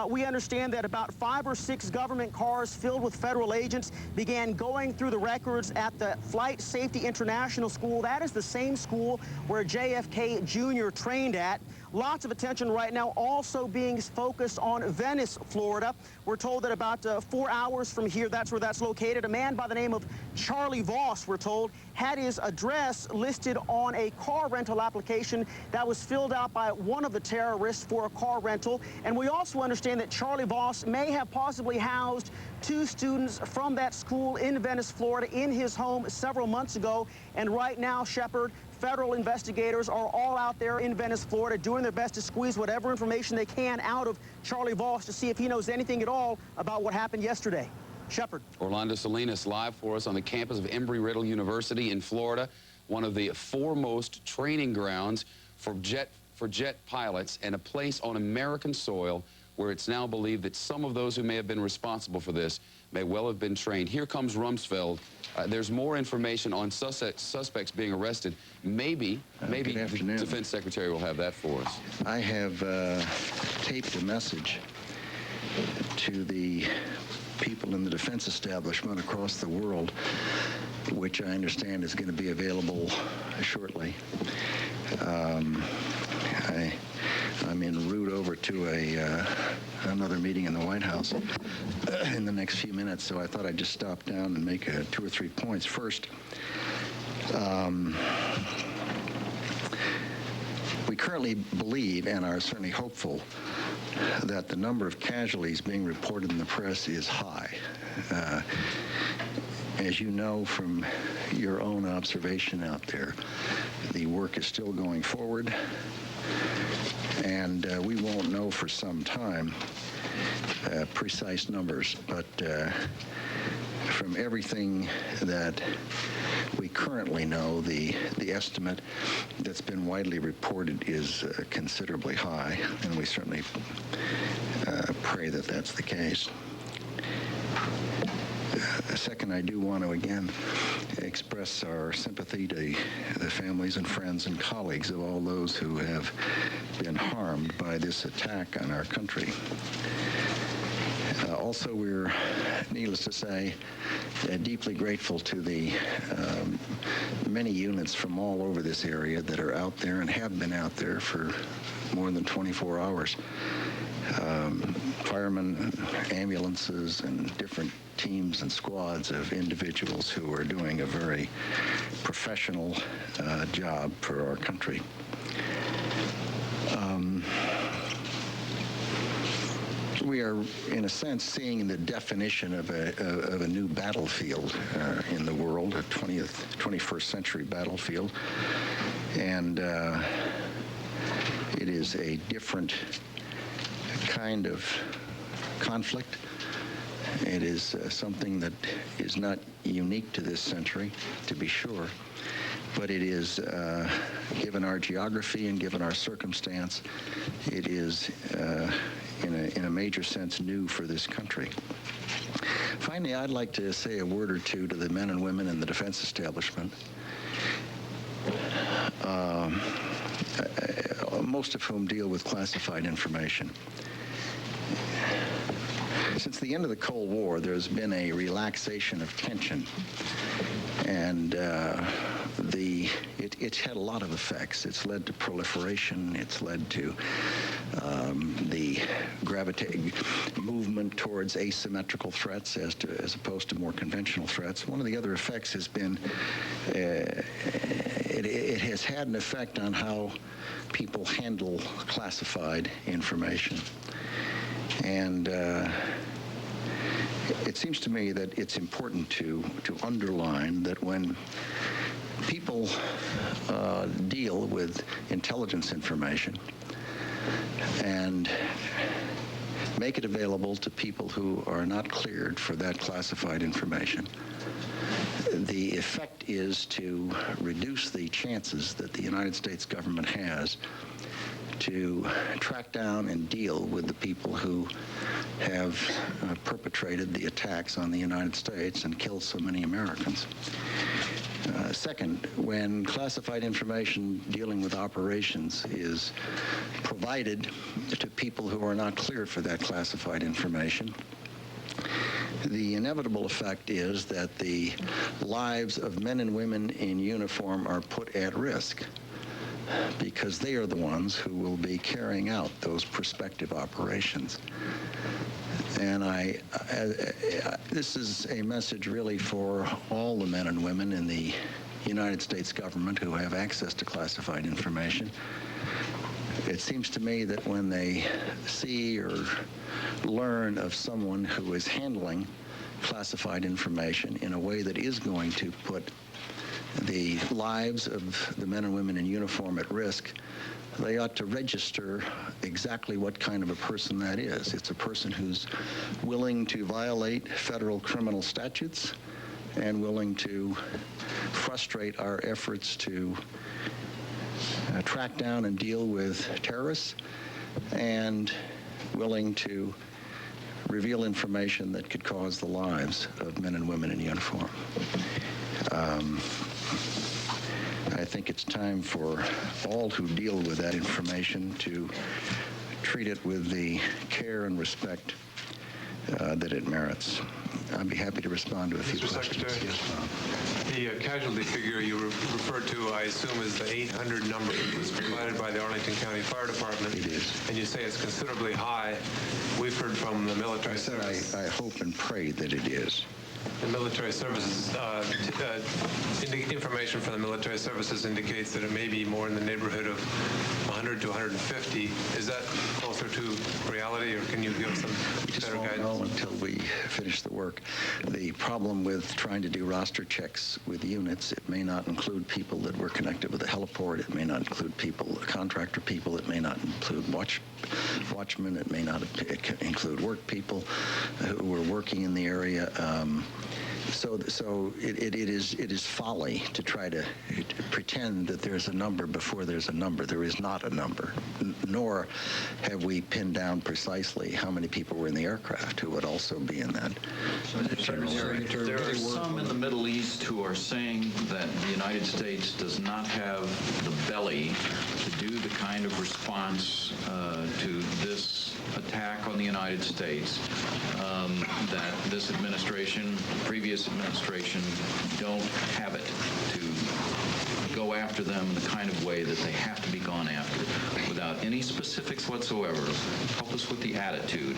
we understand that about 5 or 6 government cars filled with federal agents began going through the records at the Flight Safety International School. That is the same school where JFK Jr. trained at. Lots of attention right now also being focused on Venice, Florida. We're told that about 4 hours from here, that's where that's located. A man by the name of Charlie Voss, we're told, had his address listed on a car rental application that was filled out by one of the terrorists for a car rental. And we also understand that Charlie Voss may have possibly housed 2 students from that school in Venice, Florida, in his home several months ago. And right now, Shepard, federal investigators are all out there in Venice, Florida, doing their best to squeeze whatever information they can out of Charlie Voss to see if he knows anything at all about what happened yesterday. Shepard. Orlando Salinas live for us on the campus of Embry-Riddle University in Florida, one of the foremost training grounds for jet pilots, and a place on American soil where it's now believed that some of those who may have been responsible for this may well have been trained. Here comes Rumsfeld. There's more information on suspects being arrested. Maybe the Defense Secretary will have that for us. I have taped a message to the people in the defense establishment across the world, which I understand is going to be available shortly. I'm en route over to another meeting in the White House in the next few minutes, so I thought I'd just stop down and make 2 or 3 points. First, we currently believe and are certainly hopeful that the number of casualties being reported in the press is high. As you know from your own observation out there, the work is still going forward, and we won't know for some time precise numbers, but from everything that we currently know, the estimate that's been widely reported is considerably high, and we certainly pray that that's the case. Second, I do want to again express our sympathy to the families and friends and colleagues of all those who have been harmed by this attack on our country. Also, we're, needless to say, deeply grateful to the many units from all over this area that are out there and have been out there for more than 24 hours. Firemen, ambulances, and different teams and squads of individuals who are doing a very professional job for our country. We are, in a sense, seeing the definition of a new battlefield in the world, a 21st century battlefield. And it is a different kind of conflict. It is something that is not unique to this century, to be sure, but it is, given our geography and given our circumstance, it is, in a major sense, new for this country. Finally, I'd like to say a word or two to the men and women in the defense establishment, most of whom deal with classified information. Since the end of the Cold War, there's been a relaxation of tension, and it's had a lot of effects. It's led to proliferation. It's led to the movement towards asymmetrical threats as opposed to more conventional threats. One of the other effects has been it has had an effect on how people handle classified information. And it seems to me that it's important to underline that when people deal with intelligence information and make it available to people who are not cleared for that classified information, the effect is to reduce the chances that the United States government has to track down and deal with the people who have perpetrated the attacks on the United States and killed so many Americans. Second, when classified information dealing with operations is provided to people who are not cleared for that classified information, the inevitable effect is that the lives of men and women in uniform are put at risk, because they are the ones who will be carrying out those prospective operations. And this is a message really for all the men and women in the United States government who have access to classified information. It seems to me that when they see or learn of someone who is handling classified information in a way that is going to put the lives of the men and women in uniform at risk, they ought to register exactly what kind of a person that is. It's a person who's willing to violate federal criminal statutes and willing to frustrate our efforts to track down and deal with terrorists, and willing to reveal information that could cause the lives of men and women in uniform. I think it's time for all who deal with that information to treat it with the care and respect that it merits. I'd be happy to respond to a few questions. Mr. Secretary, the casualty figure you referred to, I assume, is the 800 number that was provided by the Arlington County Fire Department. It is. And you say it's considerably high. We've heard from the military service. I hope and pray that it is. The military services, information from the military services indicates that it may be more in the neighborhood of 100 to 150. Is that closer to reality, or can you give some better guidance? We just won't know until we finish the work. The problem with trying to do roster checks with units, it may not include people that were connected with the heliport. It may not include people, contractor people. It may not include watchmen. It may not include work people who were working in the area. So it is folly to try to pretend that there's a number before there's a number. There is not a number, nor have we pinned down precisely how many people were in the aircraft who would also be in that. There are some in the Middle East who are saying that the United States does not have the belly to do the kind of response to this attack on the United States that this administration, previous administration, don't have it to go after them in the kind of way that they have to be gone after without any specifics whatsoever. Help us with the attitude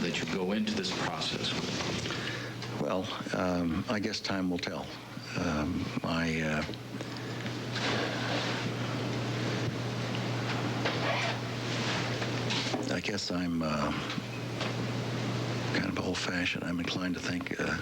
that you go into this process with. Well, I guess time will tell. I guess I'm kind of old-fashioned. I'm inclined to think that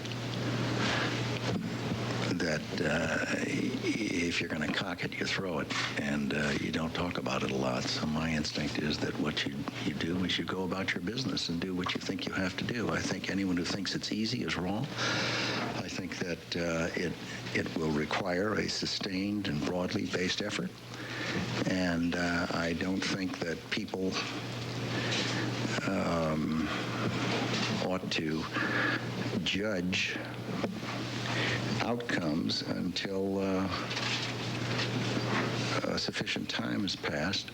if you're going to cock it, you throw it, and you don't talk about it a lot. So my instinct is that what you do is you go about your business and do what you think you have to do. I think anyone who thinks it's easy is wrong. I think that it will require a sustained and broadly based effort, and I don't think that people ought to judge outcomes until sufficient time has passed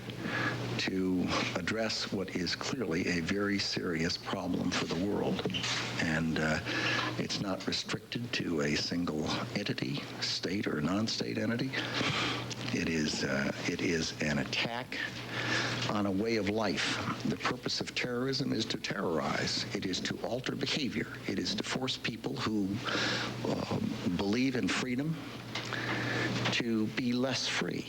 to address what is clearly a very serious problem for the world. And it's not restricted to a single entity, state or non-state entity. It is an attack on a way of life. The purpose of terrorism is to terrorize. It is to alter behavior. It is to force people who believe in freedom to be less free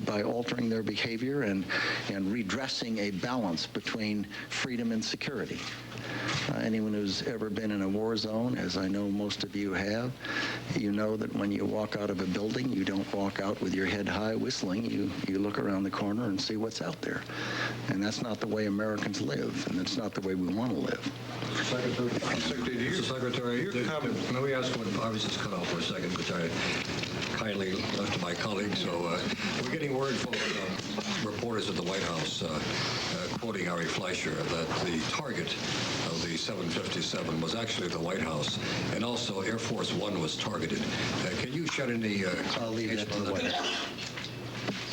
by altering their behavior and redressing a balance between freedom and security. Anyone who's ever been in a war zone, as I know most of you have, you know that when you walk out of a building, you don't walk out with your head high whistling. You look around the corner and see what's out there. And that's not the way Americans live, and it's not the way we want to live. Mr. Secretary, your comment, let me ask one. I was just cut off for a second, which I kindly left to my colleagues. So we're getting word from reporters at the White House, quoting Ari Fleischer, that the target of the 757 was actually the White House, and also Air Force One was targeted. Can you shed any I'll leave that to the White House.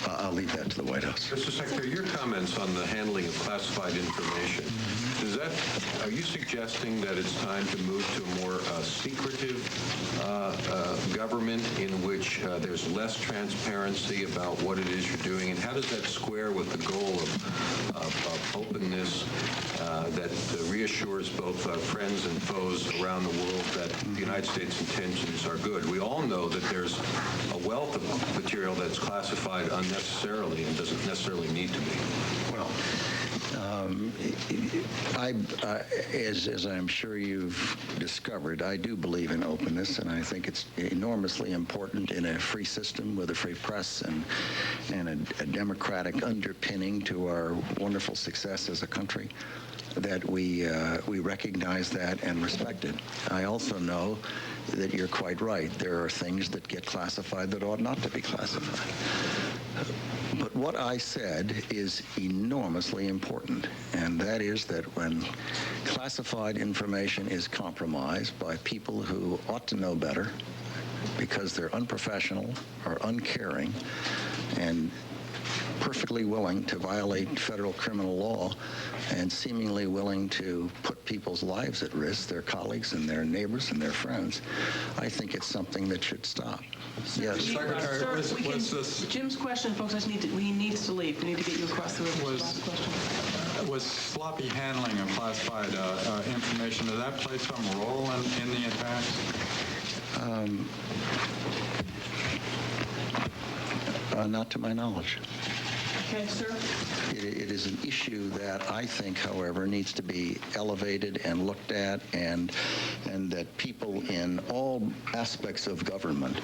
I'll leave that to the White House. Mr. Secretary, your comments on the handling of classified information, are you suggesting that it's time to move to a more secretive government in which there's less transparency about what it is you're doing? And how does that square with the goal of openness that reassures both friends and foes around the world that the United States intentions are good? We all know that there's a wealth of material that's classified unnecessarily and doesn't necessarily need to be. Well, as I'm sure you've discovered, I do believe in openness, and I think it's enormously important in a free system with a free press and a democratic underpinning to our wonderful success as a country that we recognize that and respect it. I also know that you're quite right. There are things that get classified that ought not to be classified. But what I said is enormously important, and that is that when classified information is compromised by people who ought to know better because they're unprofessional or uncaring and perfectly willing to violate federal criminal law and seemingly willing to put people's lives at risk, their colleagues and their neighbors and their friends, I think it's something that should stop. Yes. Sir, Jim's question, folks, he needs to leave. We need to get you across the river. Last question. Was sloppy handling of classified information, did that play some role in the attacks? Not to my knowledge. Okay, sir. It is an issue that I think, however, needs to be elevated and looked at, and that people in all aspects of government.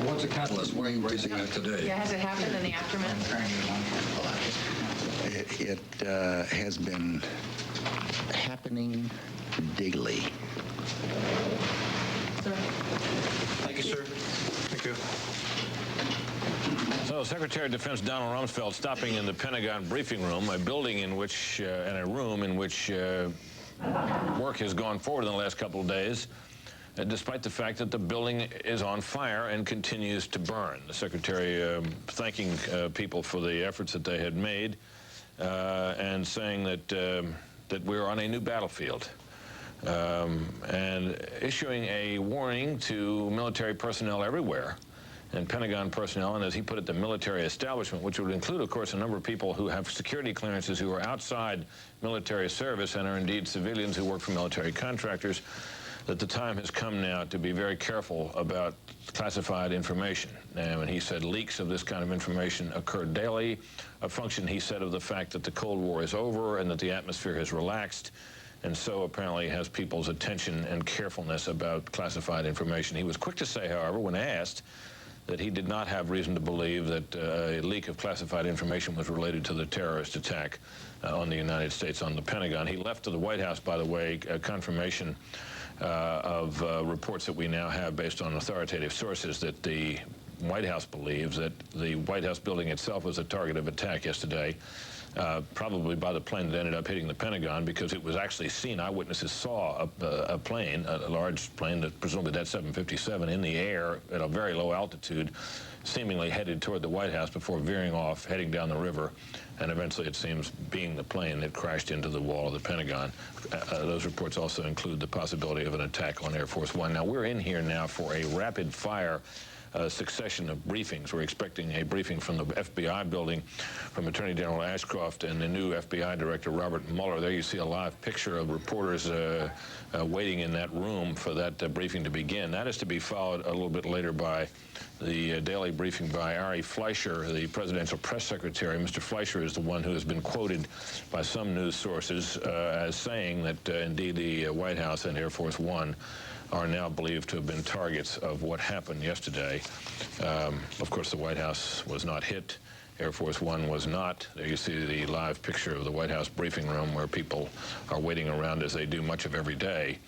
What's the catalyst? Why are you raising that today? Yeah, has it happened in the aftermath? It has been happening daily. Thank you, sir. Thank you. So Secretary of Defense Donald Rumsfeld stopping in the Pentagon briefing room, a building in which, and a room in which work has gone forward in the last couple of days, despite the fact that the building is on fire and continues to burn. The Secretary thanking people for the efforts that they had made and saying that we're on a new battlefield. And issuing a warning to military personnel everywhere, and Pentagon personnel, and as he put it, the military establishment, which would include, of course, a number of people who have security clearances who are outside military service and are indeed civilians who work for military contractors, that the time has come now to be very careful about classified information. And when he said leaks of this kind of information occur daily, a function, he said, of the fact that the Cold War is over and that the atmosphere has relaxed, and so apparently has people's attention and carefulness about classified information. He was quick to say, however, when asked, that he did not have reason to believe that a leak of classified information was related to the terrorist attack on the United States on the Pentagon. He left to the White House, by the way, a confirmation of reports that we now have based on authoritative sources that the White House believes that the White House building itself was a target of attack yesterday, probably by the plane that ended up hitting the Pentagon, because it was actually seen. Eyewitnesses saw a plane, a large plane, that presumably that 757, in the air at a very low altitude, seemingly headed toward the White House before veering off, heading down the river, and eventually, it seems, being the plane that crashed into the wall of the Pentagon. Those reports also include the possibility of an attack on Air Force One. Now, we're in here now for a rapid-fire succession of briefings. We're expecting a briefing from the FBI building from Attorney General Ashcroft and the new FBI Director Robert Mueller. There you see a live picture of reporters waiting in that room for that briefing to begin. That is to be followed a little bit later by the daily briefing by Ari Fleischer, the presidential press secretary. Mr. Fleischer is the one who has been quoted by some news sources as saying that indeed the White House and Air Force One are now believed to have been targets of what happened yesterday. Of course, the White House was not hit. Air Force One was not. There you see the live picture of the White House briefing room where people are waiting around, as they do much of every day,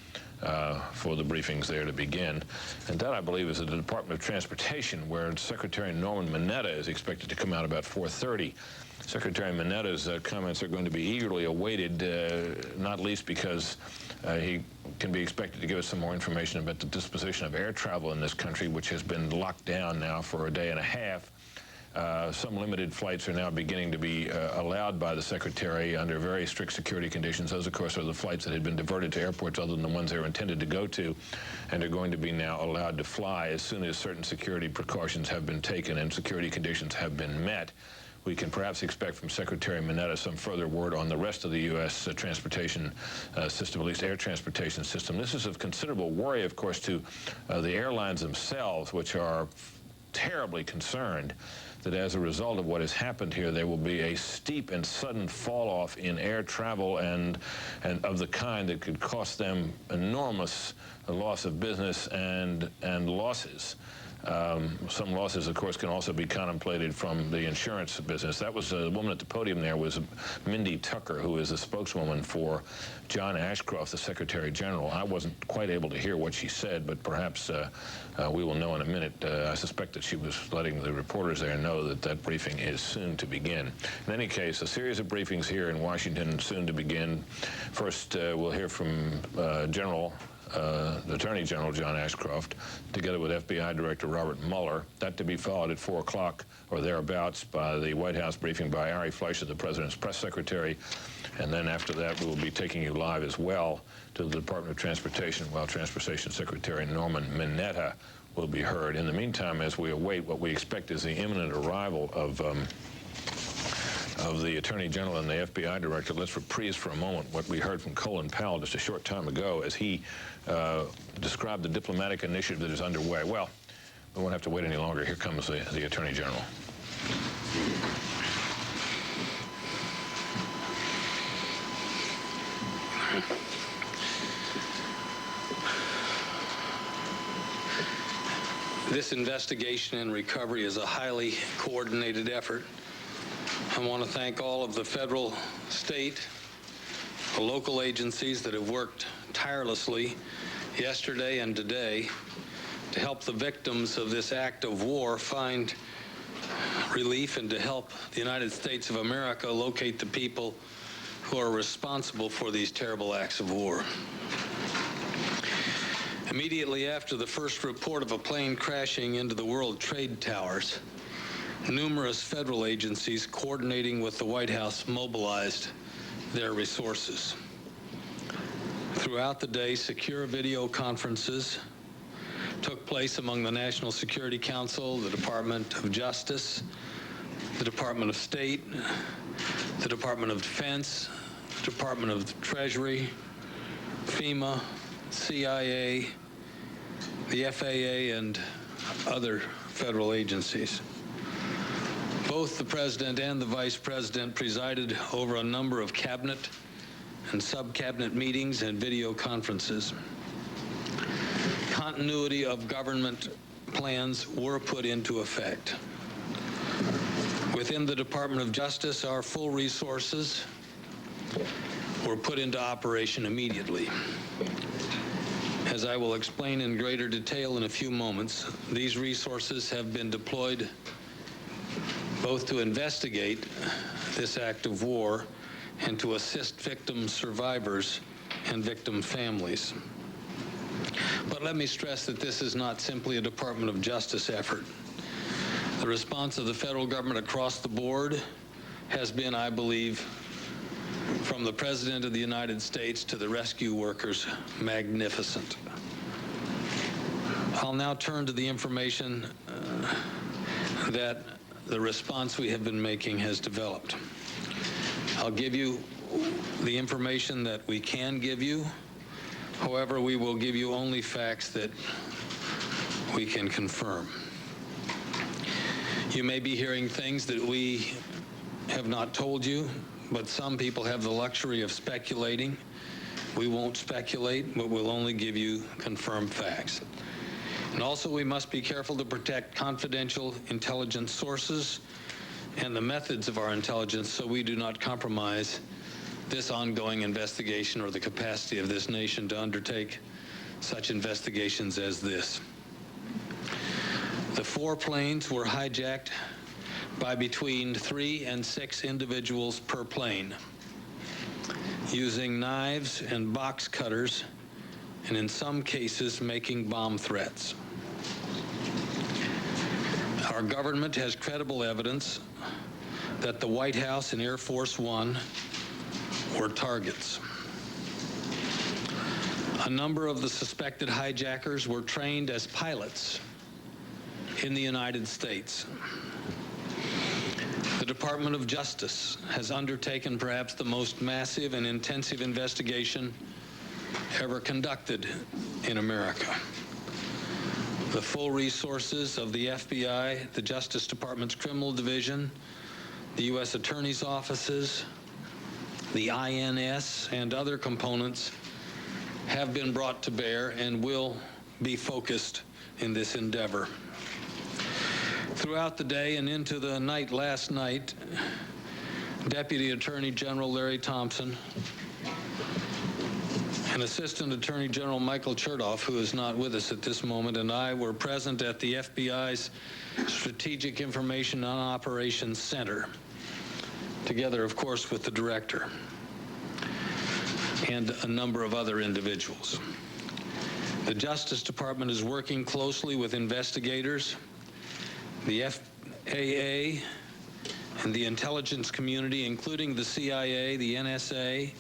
for the briefings there to begin. And that, I believe, is at the Department of Transportation, where Secretary Norman Mineta is expected to come out about 4:30. Secretary Mineta's comments are going to be eagerly awaited, not least because he can be expected to give us some more information about the disposition of air travel in this country, which has been locked down now for a day and a half. Some limited flights are now beginning to be allowed by the Secretary under very strict security conditions. Those, of course, are the flights that had been diverted to airports other than the ones they were intended to go to, and are going to be now allowed to fly as soon as certain security precautions have been taken and security conditions have been met. We can perhaps expect from Secretary Mineta some further word on the rest of the U.S. transportation system, at least air transportation system. This is of considerable worry, of course, to the airlines themselves, which are terribly concerned that as a result of what has happened here, there will be a steep and sudden fall-off in air travel and of the kind that could cost them enormous loss of business and losses. Some losses, of course, can also be contemplated from the insurance business. That was the woman at the podium there was Mindy Tucker, who is a spokeswoman for John Ashcroft, the Secretary General. I wasn't quite able to hear what she said, but perhaps we will know in a minute. I suspect that she was letting the reporters there know that that briefing is soon to begin. In any case, a series of briefings here in Washington soon to begin. First, we'll hear from Attorney General John Ashcroft, together with FBI Director Robert Mueller. That to be followed at 4 o'clock or thereabouts by the White House briefing by Ari Fleischer, the President's press secretary. And then after that, we will be taking you live as well to the Department of Transportation, while Transportation Secretary Norman Mineta will be heard. In the meantime, as we await what we expect is the imminent arrival of the Attorney General and the FBI Director, let's reprise for a moment what we heard from Colin Powell just a short time ago as he described the diplomatic initiative that is underway. Well, we won't have to wait any longer. Here comes the Attorney General. This investigation and recovery is a highly coordinated effort. I want to thank all of the federal, state, The local agencies that have worked tirelessly yesterday and today to help the victims of this act of war find relief and to help the United States of America locate the people who are responsible for these terrible acts of war. Immediately after the first report of a plane crashing into the World Trade Towers, numerous federal agencies coordinating with the White House mobilized their resources. Throughout the day, secure video conferences took place among the National Security Council, the Department of Justice, the Department of State, the Department of Defense, the Department of the Treasury, FEMA, CIA, the FAA, and other federal agencies. Both the President and the Vice President presided over a number of cabinet and sub-cabinet meetings and video conferences. Continuity of government plans were put into effect. Within the Department of Justice, our full resources were put into operation immediately. As I will explain in greater detail in a few moments, these resources have been deployed both to investigate this act of war and to assist victim survivors and victim families. But let me stress that this is not simply a Department of Justice effort. The response of the federal government across the board has been, I believe, from the President of the United States to the rescue workers, magnificent. I'll now turn to the information that the response we have been making has developed. I'll give you the information that we can give you. However, we will give you only facts that we can confirm. You may be hearing things that we have not told you, but some people have the luxury of speculating. We won't speculate, but we'll only give you confirmed facts. And also, we must be careful to protect confidential intelligence sources and the methods of our intelligence so we do not compromise this ongoing investigation or the capacity of this nation to undertake such investigations as this. The 4 planes were hijacked by between 3 and 6 individuals per plane, using knives and box cutters, and in some cases making bomb threats. Our government has credible evidence that the White House and Air Force One were targets. A number of the suspected hijackers were trained as pilots in the United States. The Department of Justice has undertaken perhaps the most massive and intensive investigation ever conducted in America. The full resources of the FBI, the Justice Department's Criminal Division, the U.S. Attorney's offices, the INS, and other components have been brought to bear and will be focused in this endeavor. Throughout the day and into the night last night, Deputy Attorney General Larry Thompson and Assistant Attorney General Michael Chertoff, who is not with us at this moment, and I were present at the FBI's Strategic Information and Operations Center, together, of course, with the director and a number of other individuals. The Justice Department is working closely with investigators, the FAA, and the intelligence community, including the CIA, the NSA,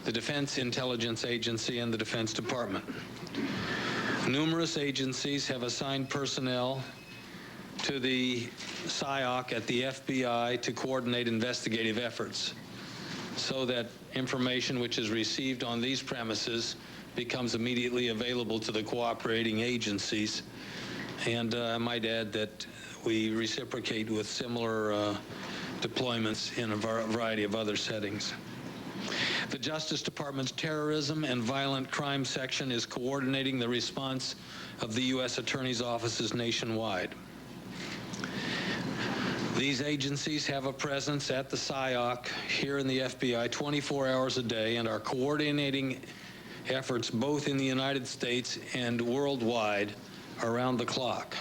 the Defense Intelligence Agency, and the Defense Department. Numerous agencies have assigned personnel to the SIOC at the FBI to coordinate investigative efforts so that information which is received on these premises becomes immediately available to the cooperating agencies. And I might add that we reciprocate with similar deployments in a variety of other settings. The Justice Department's Terrorism and Violent Crime Section is coordinating the response of the U.S. Attorney's offices nationwide. These agencies have a presence at the SIOC here in the FBI 24 hours a day and are coordinating efforts both in the United States and worldwide around the clock.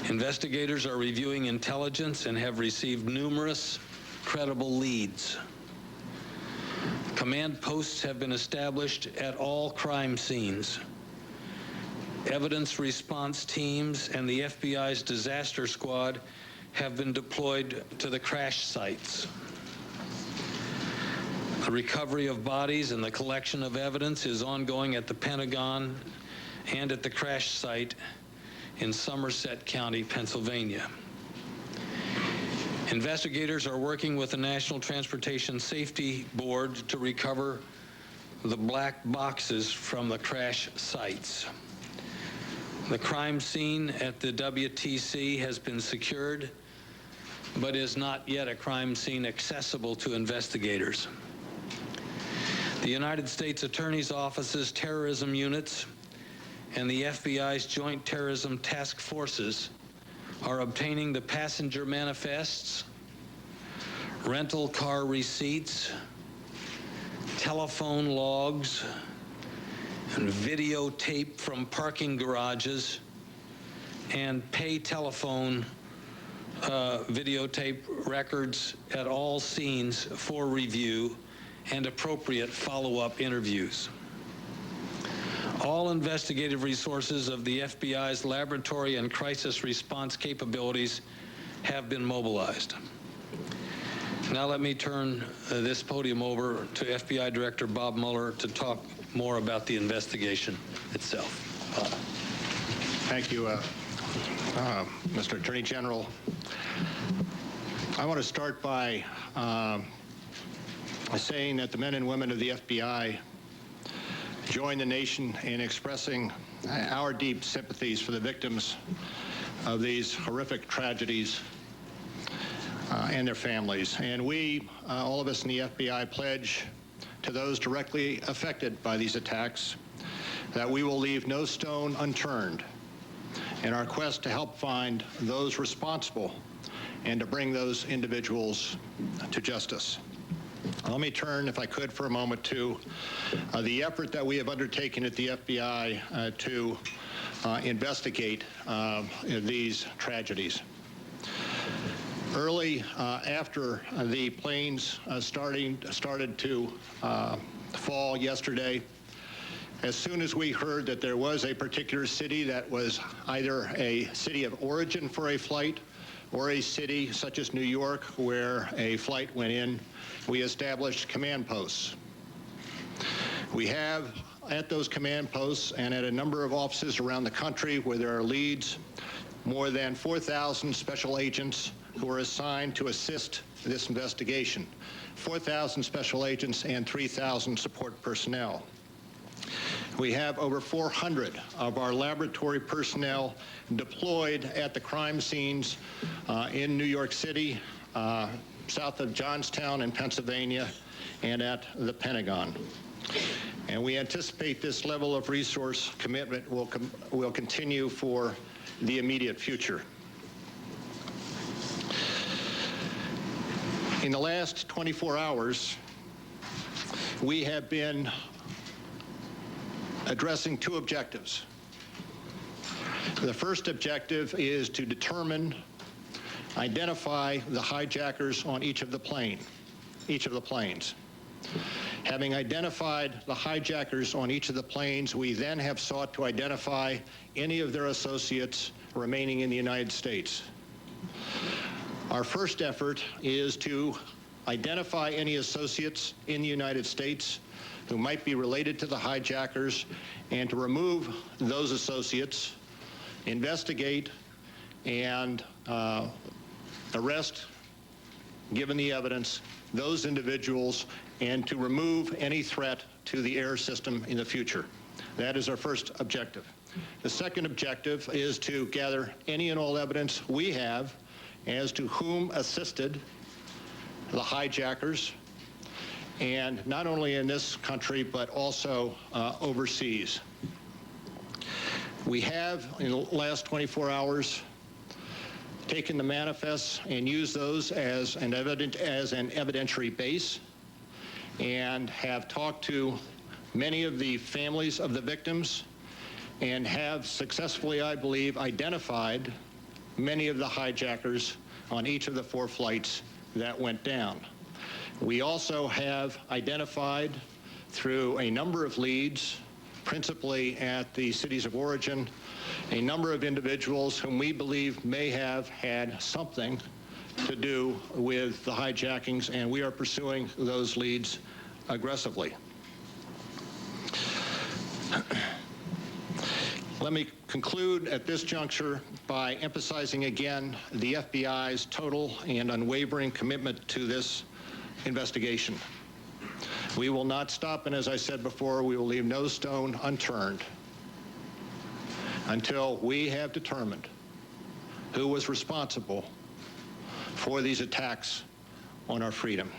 Investigators are reviewing intelligence and have received numerous credible leads. Command posts have been established at all crime scenes. Evidence response teams and the FBI's disaster squad have been deployed to the crash sites. The recovery of bodies and the collection of evidence is ongoing at the Pentagon and at the crash site in Somerset County, Pennsylvania. Investigators are working with the National Transportation Safety Board to recover the black boxes from the crash sites. The crime scene at the WTC has been secured, but is not yet a crime scene accessible to investigators. The United States Attorney's Office's terrorism units and the FBI's Joint Terrorism Task Forces are obtaining the passenger manifests, rental car receipts, telephone logs, and videotape from parking garages, and pay telephone videotape records at all scenes for review and appropriate follow-up interviews. All investigative resources of the FBI's laboratory and crisis response capabilities have been mobilized. Now let me turn this podium over to FBI Director Bob Mueller to talk more about the investigation itself. Thank you, Mr. Attorney General. I want to start by saying that the men and women of the FBI join the nation in expressing our deep sympathies for the victims of these horrific tragedies and their families. And we, all of us in the FBI, pledge to those directly affected by these attacks that we will leave no stone unturned in our quest to help find those responsible and to bring those individuals to justice. Let me turn, if I could, for a moment to the effort that we have undertaken at the FBI to investigate these tragedies. Early after the planes started to fall yesterday, as soon as we heard that there was a particular city that was either a city of origin for a flight or a city such as New York where a flight went in, we established command posts. We have at those command posts and at a number of offices around the country where there are leads, more than 4,000 special agents who are assigned to assist this investigation, 4,000 special agents and 3,000 support personnel. We have over 400 of our laboratory personnel deployed at the crime scenes in New York City, south of Johnstown in Pennsylvania, and at the Pentagon. And we anticipate this level of resource commitment will continue for the immediate future. In the last 24 hours, we have been addressing two objectives. The first objective is to identify the hijackers on each of the planes. Having identified the hijackers on each of the planes, we then have sought to identify any of their associates remaining in the United States. Our first effort is to identify any associates in the United States who might be related to the hijackers and to remove those associates, investigate, and arrest, given the evidence, those individuals, and to remove any threat to the air system in the future. That is our first objective. The second objective is to gather any and all evidence we have as to whom assisted the hijackers, and not only in this country, but also overseas. We have, in the last 24 hours, taken the manifests and used those as an evidentiary base, and have talked to many of the families of the victims, and have successfully, I believe, identified many of the hijackers on each of the 4 flights that went down. We also have identified through a number of leads, principally at the cities of origin, a number of individuals whom we believe may have had something to do with the hijackings, and we are pursuing those leads aggressively. Let me conclude at this juncture by emphasizing again the FBI's total and unwavering commitment to this investigation. We will not stop, and as I said before, we will leave no stone unturned until we have determined who was responsible for these attacks on our freedom.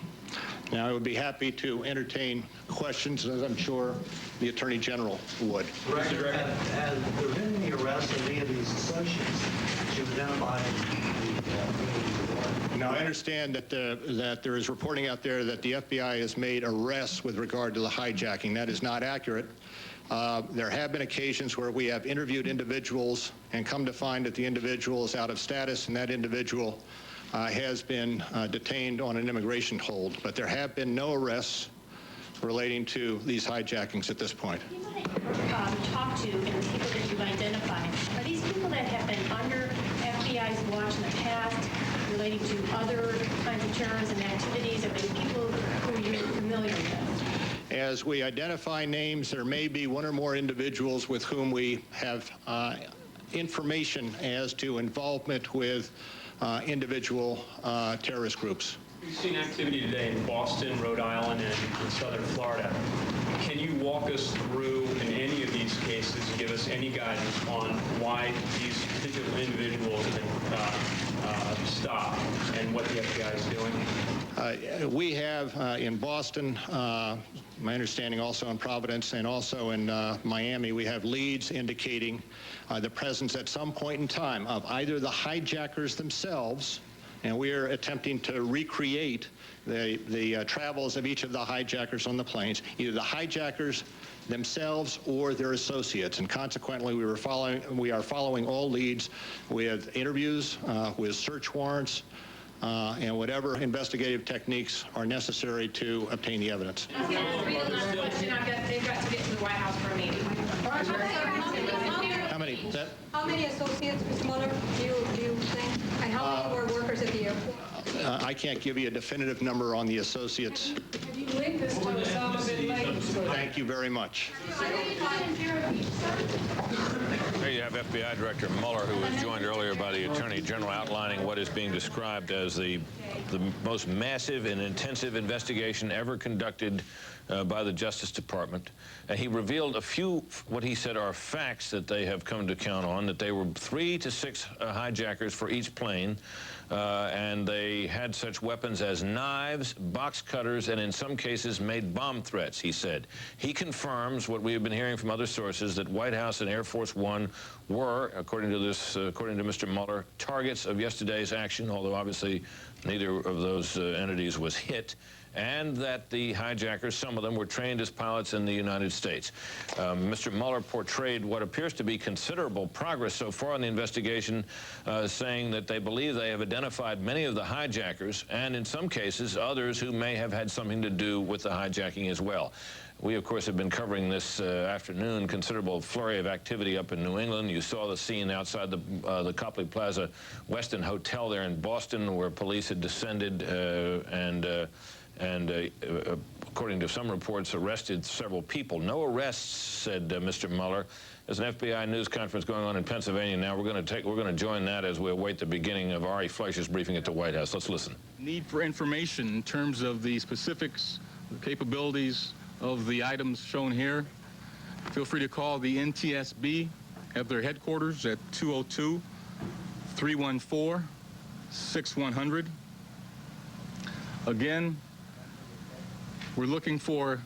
Now, I would be happy to entertain questions, as I'm sure the Attorney General would. Director, have there been any arrests of any of these associates that you've identified? Now, I understand that there is reporting out there that the FBI has made arrests with regard to the hijacking. That is not accurate. There have been occasions where we have interviewed individuals and come to find that the individual is out of status, and that individual has been detained on an immigration hold. But there have been no arrests relating to these hijackings at this point. People that you've talked to and the people that you've identified, are these people that have been under FBI's watch in the past relating to other kinds of terrorism activities, or maybe people who you're familiar with? As we identify names, there may be one or more individuals with whom we have information as to involvement with individual terrorist groups. We've seen activity today in Boston, Rhode Island, and in southern Florida. Can you walk us through, in any of these cases, give us any guidance on why these particular individuals have been stopped and what the FBI is doing? We have in Boston, my understanding also in Providence and also in Miami, we have leads indicating the presence at some point in time of either the hijackers themselves, and we are attempting to recreate the travels of each of the hijackers on the planes, either the hijackers themselves or their associates, and consequently we are following all leads with interviews, with search warrants, and whatever investigative techniques are necessary to obtain the evidence. They've got to get to the White House for a meeting. How many associates, Ms. Mueller, do you think? And how many were workers at the airport? I can't give you a definitive number on the associates. Have you linked this to Osama bin Laden? Thank you very much. There you have FBI Director Mueller, who was joined earlier by the Attorney General, outlining what is being described as the most massive and intensive investigation ever conducted by the Justice Department. He revealed a few, what he said are facts that they have come to count on, that they were 3 to 6 hijackers for each plane, and they had such weapons as knives, box cutters, and in some cases made bomb threats, he said. He confirms what we have been hearing from other sources, that White House and Air Force One were, according to Mr. Mueller, targets of yesterday's action, although obviously neither of those entities was hit, and that the hijackers, some of them, were trained as pilots in the United States. Mr. Mueller portrayed what appears to be considerable progress so far in the investigation, saying that they believe they have identified many of the hijackers, and in some cases, others who may have had something to do with the hijacking as well. We, of course, have been covering this afternoon, considerable flurry of activity up in New England. You saw the scene outside the Copley Plaza Westin Hotel there in Boston, where police had descended and according to some reports, arrested several people. No arrests, said Mr. Mueller. There's an FBI news conference going on in Pennsylvania now. We're going to join that as we await the beginning of Ari Fleischer's briefing at the White House. Let's listen. Need for information in terms of the specifics, the capabilities of the items shown here. Feel free to call the NTSB at their headquarters at 202-314-6100. Again, we're looking for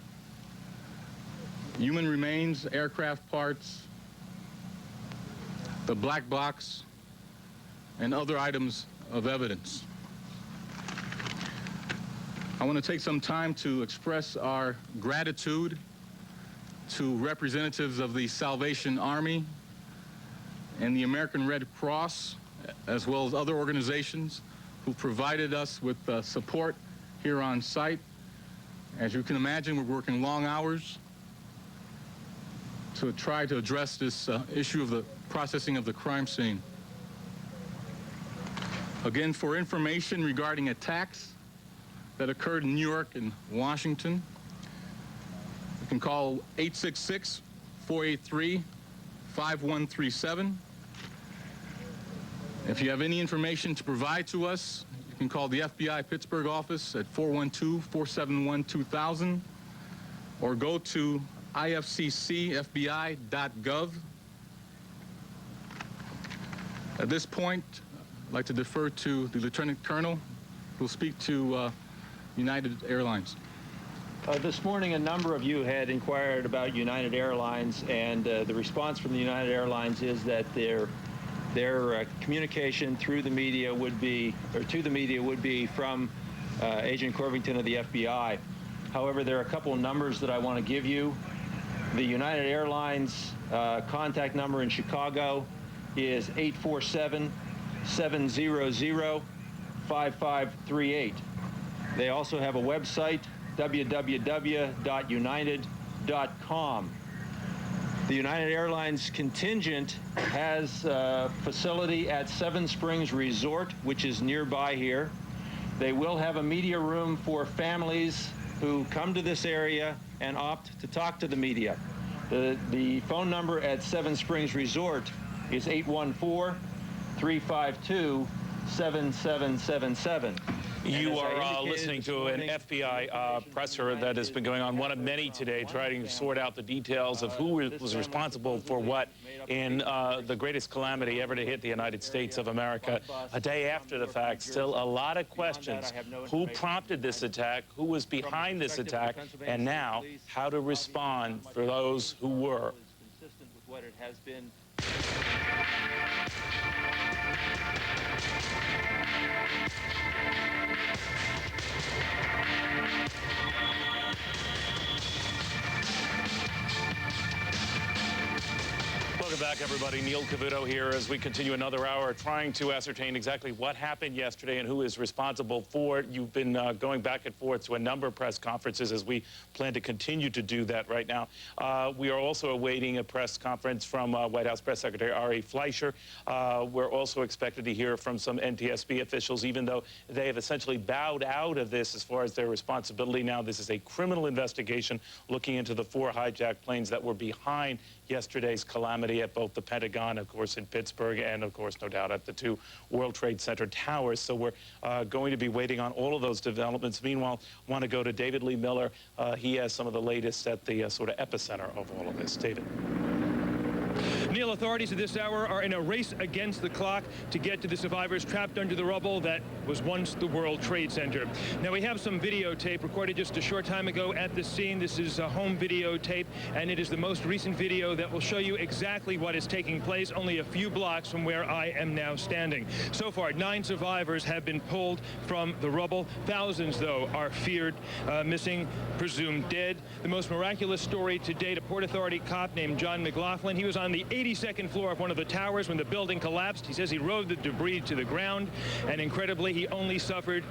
human remains, aircraft parts, the black box, and other items of evidence. I want to take some time to express our gratitude to representatives of the Salvation Army and the American Red Cross, as well as other organizations who provided us with support here on site. As you can imagine, we're working long hours to try to address this issue of the processing of the crime scene. Again, for information regarding attacks that occurred in New York and Washington, you can call 866-483-5137. If you have any information to provide to us, you can call the FBI Pittsburgh office at 412-471-2000 or go to ifccfbi.gov. At this point, I'd like to defer to the Lieutenant Colonel who will speak to United Airlines. This morning, a number of you had inquired about United Airlines, and the response from the United Airlines is that their communication through the media would be, or to the media would be from Agent Corvington of the FBI. However, there are a couple of numbers that I want to give you. The United Airlines contact number in Chicago is 847-700-5538. They also have a website, www.united.com. The United Airlines contingent has a facility at Seven Springs Resort, which is nearby here. They will have a media room for families who come to this area and opt to talk to the media. The phone number at Seven Springs Resort is 814-352-7777. You are listening to an FBI presser that has been going on, one of many today, trying to sort out the details of who was responsible for what in the greatest calamity ever to hit the United States of America. A day after the fact, still a lot of questions. Who prompted this attack? Who was behind this attack? And now, how to respond for those who were. Consistent with what it has been. Welcome back, everybody. Neil Cavuto here as we continue another hour trying to ascertain exactly what happened yesterday and who is responsible for it. You've been going back and forth to a number of press conferences as we plan to continue to do that right now. We are also awaiting a press conference from White House Press Secretary Ari Fleischer. We're also expected to hear from some NTSB officials, even though they have essentially bowed out of this as far as their responsibility now. This is a criminal investigation looking into the 4 hijacked planes that were behind yesterday's calamity at both the Pentagon, of course, in Pittsburgh, and, of course, no doubt at the 2 World Trade Center towers. So we're going to be waiting on all of those developments. Meanwhile, I want to go to David Lee Miller. He has some of the latest at the sort of epicenter of all of this. David. Neil, authorities at this hour are in a race against the clock to get to the survivors trapped under the rubble that was once the World Trade Center. Now, we have some videotape recorded just a short time ago at the scene. This is a home videotape, and it is the most recent video that will show you exactly what is taking place only a few blocks from where I am now standing. So far, 9 survivors have been pulled from the rubble. Thousands, though, are feared missing, presumed dead. The most miraculous story to date, a Port Authority cop named John McLaughlin. He was on the 82nd floor of one of the towers when the building collapsed. He says he rode the debris to the ground, and incredibly, he only suffered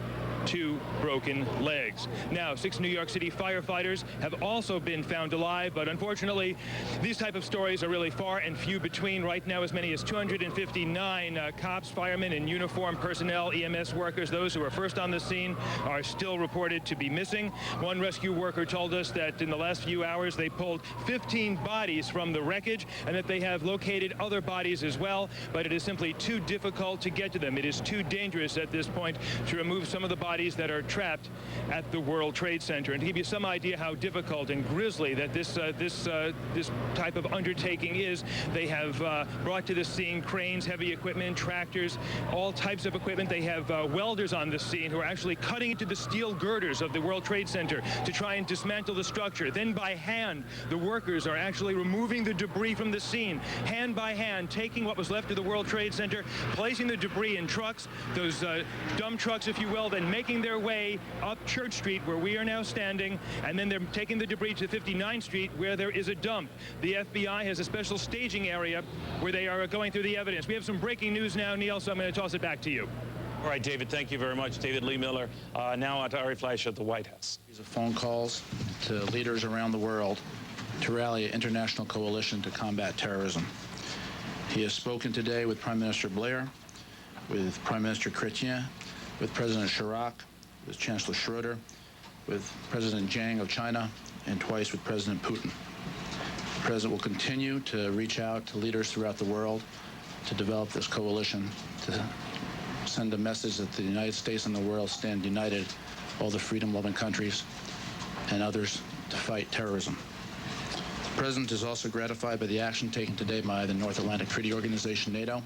2 broken legs. Now, 6 New York City firefighters have also been found alive, but unfortunately, these type of stories are really far and few between. Right now, as many as 259 cops, firemen, and uniformed personnel, EMS workers, those who were first on the scene, are still reported to be missing. One rescue worker told us that in the last few hours, they pulled 15 bodies from the wreckage, and that they have located other bodies as well, but it is simply too difficult to get to them. It is too dangerous at this point to remove some of the bodies bodies that are trapped at the World Trade Center. And to give you some idea how difficult and grisly that this type of undertaking is, they have brought to the scene cranes, heavy equipment, tractors, all types of equipment. They have welders on the scene who are actually cutting into the steel girders of the World Trade Center to try and dismantle the structure. Then by hand, the workers are actually removing the debris from the scene, hand by hand, taking what was left of the World Trade Center, placing the debris in trucks, those dump trucks, if you will, then making their way up Church Street, where we are now standing, and then they're taking the debris to 59th Street, where there is a dump. The FBI has a special staging area where they are going through the evidence. We have some breaking news now, Neil, so I'm going to toss it back to you. All right, David, thank you very much. David Lee Miller. Now on to Ari Fleisch at the White House. These are phone calls to leaders around the world to rally an international coalition to combat terrorism. He has spoken today with Prime Minister Blair, with Prime Minister Chrétien, with President Chirac, with Chancellor Schroeder, with President Jiang of China, and twice with President Putin. The President will continue to reach out to leaders throughout the world to develop this coalition, to send a message that the United States and the world stand united, all the freedom-loving countries and others, to fight terrorism. The President is also gratified by the action taken today by the North Atlantic Treaty Organization, NATO,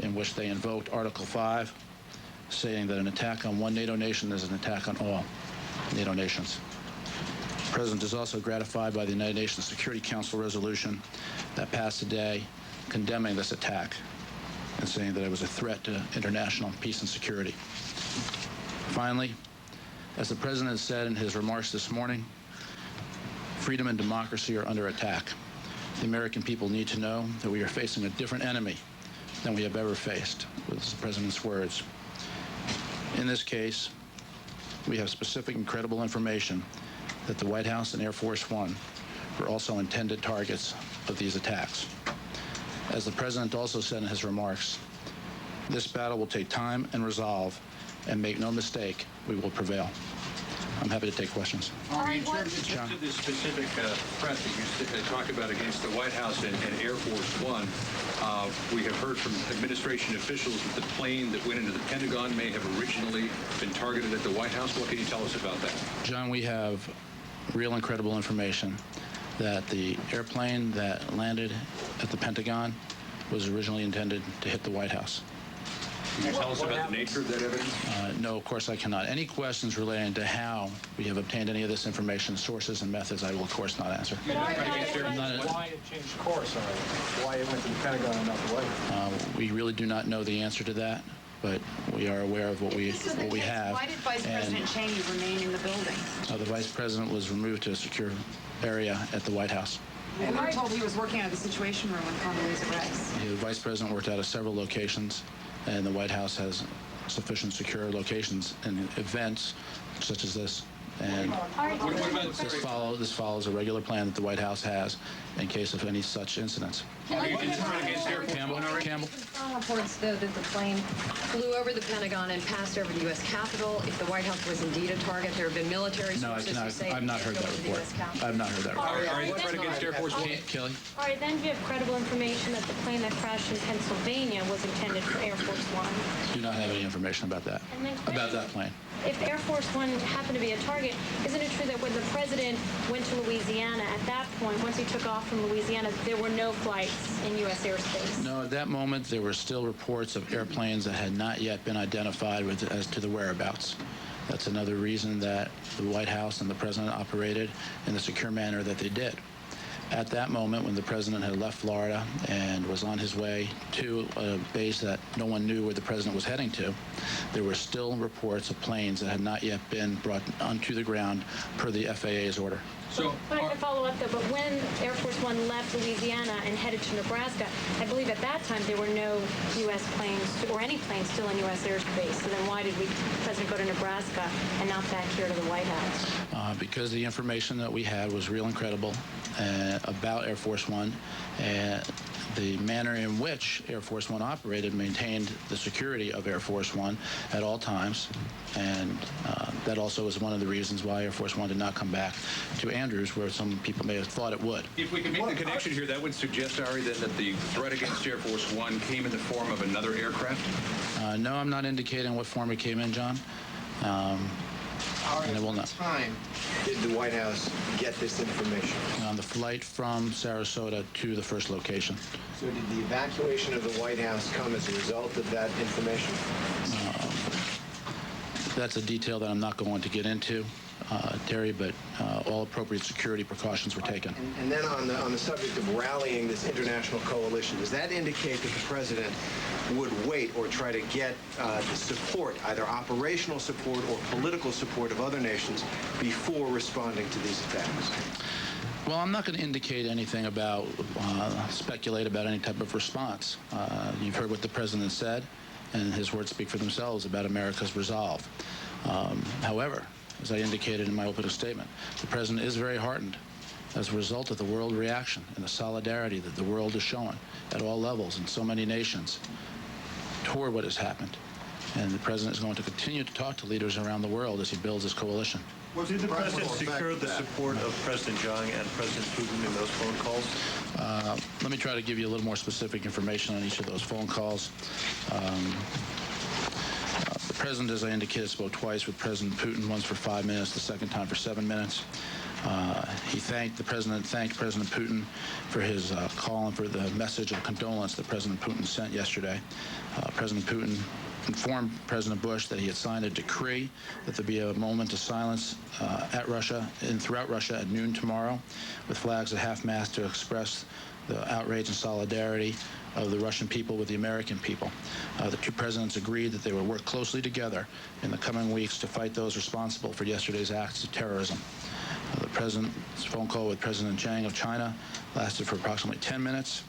in which they invoked Article 5, saying that an attack on one NATO nation is an attack on all NATO nations. The President is also gratified by the United Nations Security Council resolution that passed today condemning this attack and saying that it was a threat to international peace and security. Finally, as the President has said in his remarks this morning, freedom and democracy are under attack. The American people need to know that we are facing a different enemy than we have ever faced, with the President's words. In this case, we have specific and credible information that the White House and Air Force One were also intended targets of these attacks. As the President also said in his remarks, this battle will take time and resolve, and make no mistake, we will prevail. I'm happy to take questions. In terms of this specific threat that you talk about against the White House and Air Force One, we have heard from administration officials that the plane that went into the Pentagon may have originally been targeted at the White House. What can you tell us about that? John, we have real and credible information that the airplane that landed at the Pentagon was originally intended to hit the White House. Can you tell us about the nature of that evidence? No, of course I cannot. Any questions relating to how we have obtained any of this information, sources and methods, I will of course not answer. Why it changed course, why it went to the Pentagon and not the White House? We really do not know the answer to that, but we are aware of what we have. Why did Vice President Cheney remain in the building? The Vice President was removed to a secure area at the White House. And we were told he was working out of the Situation Room in Condoleezza Rice. The Vice President worked out of several locations, and the White House has sufficient secure locations in events such as this. And this follows a regular plan that the White House has in case of any such incidents. Campbell? Reports, though, that the plane flew over the Pentagon and passed over the U.S. Capitol. If the White House was indeed a target, there have been military sources who say I've not heard that report. I've not heard that report. Are you threat against Air Force One? Kelly? All right, then do you have credible information that the plane that crashed in Pennsylvania was intended for Air Force One? Do not have any information about that, about that plane. If Air Force One happened to be a target, isn't it true that when the President went to Louisiana, at that point, once he took off from Louisiana, there were no flights in U.S. airspace? No, at that moment, there were still reports of airplanes that had not yet been identified as to the whereabouts. That's another reason that the White House and the President operated in the secure manner that they did. At that moment, when the President had left Florida and was on his way to a base that no one knew where the President was heading to, there were still reports of planes that had not yet been brought onto the ground per the FAA's order. But I can follow up, though, but when Air Force One left Louisiana and headed to Nebraska, I believe at that time there were no U.S. planes or any planes still in U.S. airspace. So then why did the President go to Nebraska and not back here to the White House? Because the information that we had was real and credible about Air Force One, and the manner in which Air Force One operated maintained the security of Air Force One at all times, and that also is one of the reasons why Air Force One did not come back to Andrews, where some people may have thought it would. If we can make the connection here, that would suggest, Ari, then that the threat against Air Force One came in the form of another aircraft? No, I'm not indicating what form it came in, John. And it will not. Time did the White House get this information? On the flight from Sarasota to the first location. So did the evacuation of the White House come as a result of that information? That's a detail that I'm not going to get into, Terry, but all appropriate security precautions were taken. And then on the subject of rallying this international coalition, does that indicate that the president would wait or try to get the support, either operational support or political support of other nations before responding to these attacks? Well, I'm not going to indicate anything about, speculate about any type of response. You've heard what the president said, and his words speak for themselves about America's resolve. However, as I indicated in my opening statement, the president is very heartened as a result of the world reaction and the solidarity that the world is showing at all levels in so many nations toward what has happened. And the president is going to continue to talk to leaders around the world as he builds his coalition. Did the president secure the support of President Zhang and President Putin in those phone calls? Let me try to give you a little more specific information on each of those phone calls. The president, as I indicated, spoke twice with President Putin, once for 5 minutes, the second time for 7 minutes. The president thanked President Putin for his call and for the message of condolence that President Putin sent yesterday. President Putin informed President Bush that he had signed a decree that there be a moment of silence at Russia and throughout Russia at noon tomorrow, with flags at half-mast to express the outrage and solidarity of the Russian people with the American people. The two presidents agreed that they would work closely together in the coming weeks to fight those responsible for yesterday's acts of terrorism. The president's phone call with President Zhang of China lasted for approximately 10 minutes.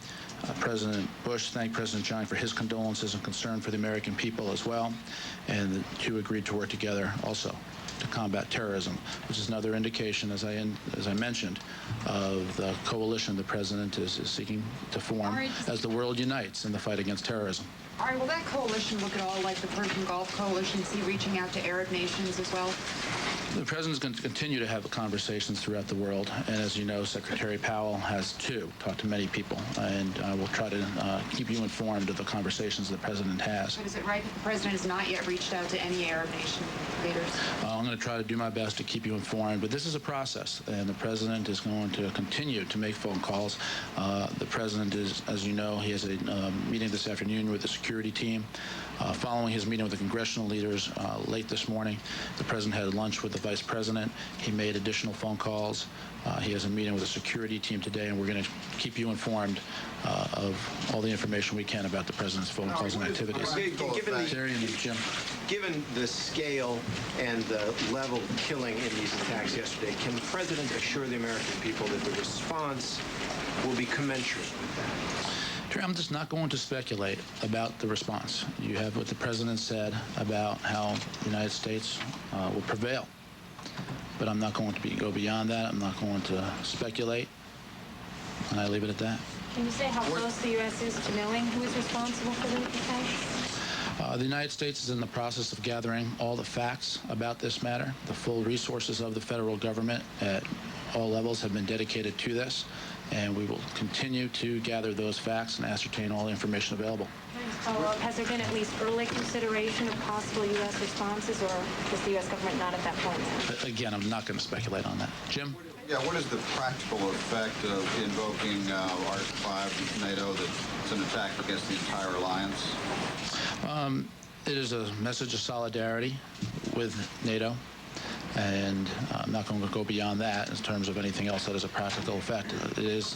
President Bush thanked President Zhang for his condolences and concern for the American people as well, and the two agreed to work together also to combat terrorism, which is another indication, as I mentioned, of the coalition the president is seeking to form as the world unites in the fight against terrorism. All right, will that coalition look at all like the Persian Gulf Coalition? Is he reaching out to Arab nations as well? The president is going to continue to have conversations throughout the world, and as you know, Secretary Powell has too, talked to many people, and I will try to keep you informed of the conversations the president has. But is it right that the president has not yet reached out to any Arab nation leaders? I'm going to try to do my best to keep you informed, but this is a process, and the president is going to continue to make phone calls. The president is, as you know, he has a meeting this afternoon with the security team. Following his meeting with the congressional leaders late this morning, the president had lunch with the vice president. He made additional phone calls. He has a meeting with the security team today, and we're going to keep you informed of all the information we can about the president's phone calls and activities. Given the scale and the level of killing in these attacks yesterday, can the president assure the American people that the response will be commensurate with that? I'm just not going to speculate about the response. You have what the president said about how the United States will prevail. But I'm not going to go beyond that. I'm not going to speculate. And I leave it at that. Can you say how close the U.S. is to knowing who is responsible for the attacks? The United States is in the process of gathering all the facts about this matter. The full resources of the federal government at all levels have been dedicated to this, and we will continue to gather those facts and ascertain all the information available. Follow up, has there been at least early consideration of possible U.S. responses, or is the U.S. government not at that point now? Again, I'm not going to speculate on that. Jim? Yeah, what is the practical effect of invoking Article 5 NATO that it's an attack against the entire alliance? It is a message of solidarity with NATO, and I'm not going to go beyond that in terms of anything else that has a practical effect. It is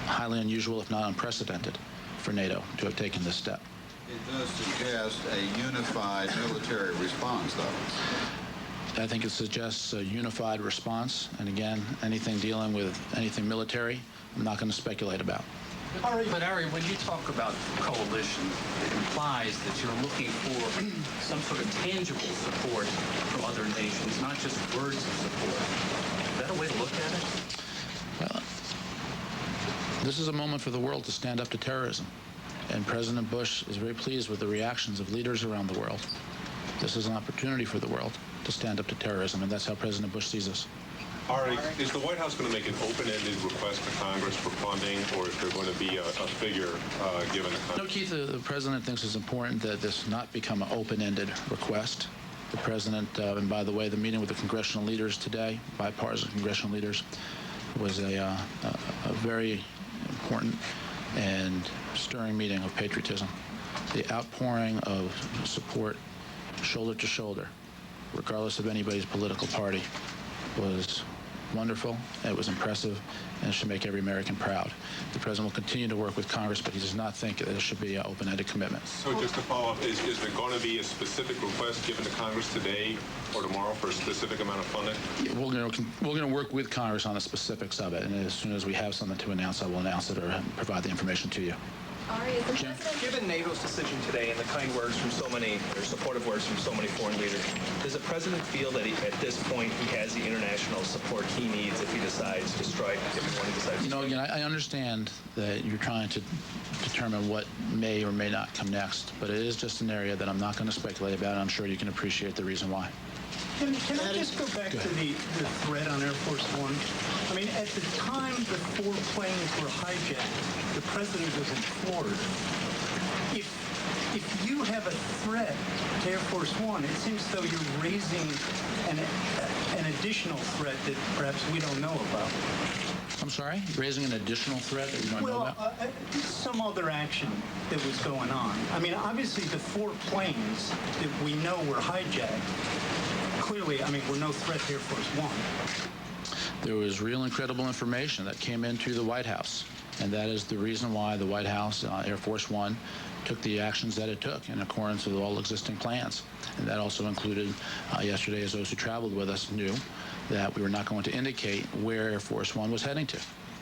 highly unusual, if not unprecedented, for NATO to have taken this step. It does suggest a unified military response, though. I think it suggests a unified response, and again, anything dealing with anything military, I'm not going to speculate about. But Ari, when you talk about coalition, it implies that you're looking for some sort of tangible support from other nations, not just words of support. Is that a way to look at it? Well, this is a moment for the world to stand up to terrorism, and President Bush is very pleased with the reactions of leaders around the world. This is an opportunity for the world to stand up to terrorism, and that's how President Bush sees us. Ari, is the White House going to make an open-ended request to Congress for funding, or is there going to be a figure given to Congress? No, Keith, the President thinks it's important that this not become an open-ended request. The President, and by the way, the meeting with the congressional leaders today, bipartisan congressional leaders, was a very important and stirring meeting of patriotism. The outpouring of support, shoulder to shoulder, regardless of anybody's political party, was wonderful, it was impressive, and it should make every American proud. The President will continue to work with Congress, but he does not think that it should be an open-ended commitment. So just to follow up, is there going to be a specific request given to Congress today or tomorrow for a specific amount of funding? Yeah, we're going to work with Congress on the specifics of it, and as soon as we have something to announce, I will announce it or provide the information to you. Given NATO's decision today and the kind words from so many, or supportive words from so many foreign leaders, does the President feel that at this point he has the international support he needs if he decides to strike, if he decides to strike? Again, I understand that you're trying to determine what may or may not come next, but it is just an area that I'm not going to speculate about, and I'm sure you can appreciate the reason why. Can I just go back to the threat on Air Force One? I mean, at the time the 4 planes were hijacked, the President was in Florida. If you have a threat to Air Force One, it seems as though you're raising an additional threat that perhaps we don't know about. I'm sorry? Raising an additional threat that you don't know about? Some other action that was going on. I mean, obviously the 4 planes that we know were hijacked, clearly, I mean, we're no threat to Air Force One. There was real and credible information that came into the White House, and that is the reason why the White House, Air Force One, took the actions that it took in accordance with all existing plans. And that also included yesterday, as those who traveled with us knew, that we were not going to indicate where Air Force One was heading to.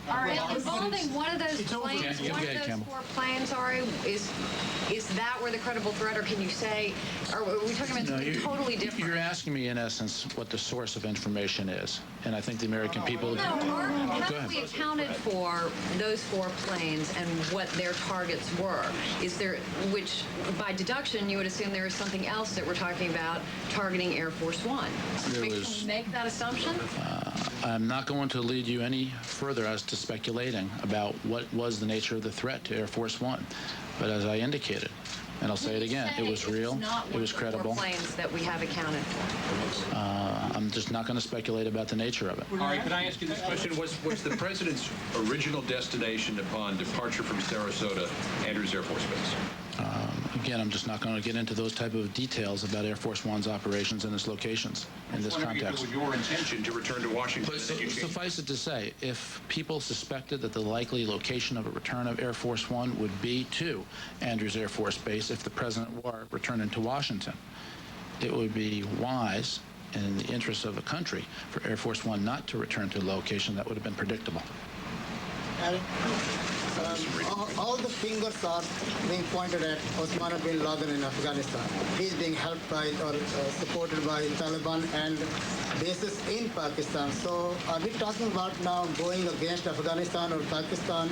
All right, involving one of those planes, one of those 4 planes, Ari, is that where the credible threat, or can you say, are we talking about something totally different? You're asking me, in essence, what the source of information is, and I think the American people... No, how have we accounted for those 4 planes and what their targets were? Is there, which, by deduction, you would assume there is something else that we're talking about targeting Air Force One. Can you make that assumption? I'm not going to lead you any further as to speculating about what was the nature of the threat to Air Force One. But as I indicated, and I'll say it again, it was real, it was credible. Planes that we have accounted for. I'm just not going to speculate about the nature of it. All right, can I ask you this question? Was the President's original destination upon departure from Sarasota Andrews Air Force Base? Again, I'm just not going to get into those type of details about Air Force One's operations and its locations in this context. It was your intention to return to Washington. But suffice it to say, if people suspected that the likely location of a return of Air Force One would be to Andrews Air Force Base if the President were returning to Washington, it would be wise and in the interest of the country for Air Force One not to return to a location that would have been predictable. All the fingers are being pointed at Osama bin Laden in Afghanistan. He's being helped by or supported by Taliban and bases in Pakistan. So are we talking about now going against Afghanistan or Pakistan?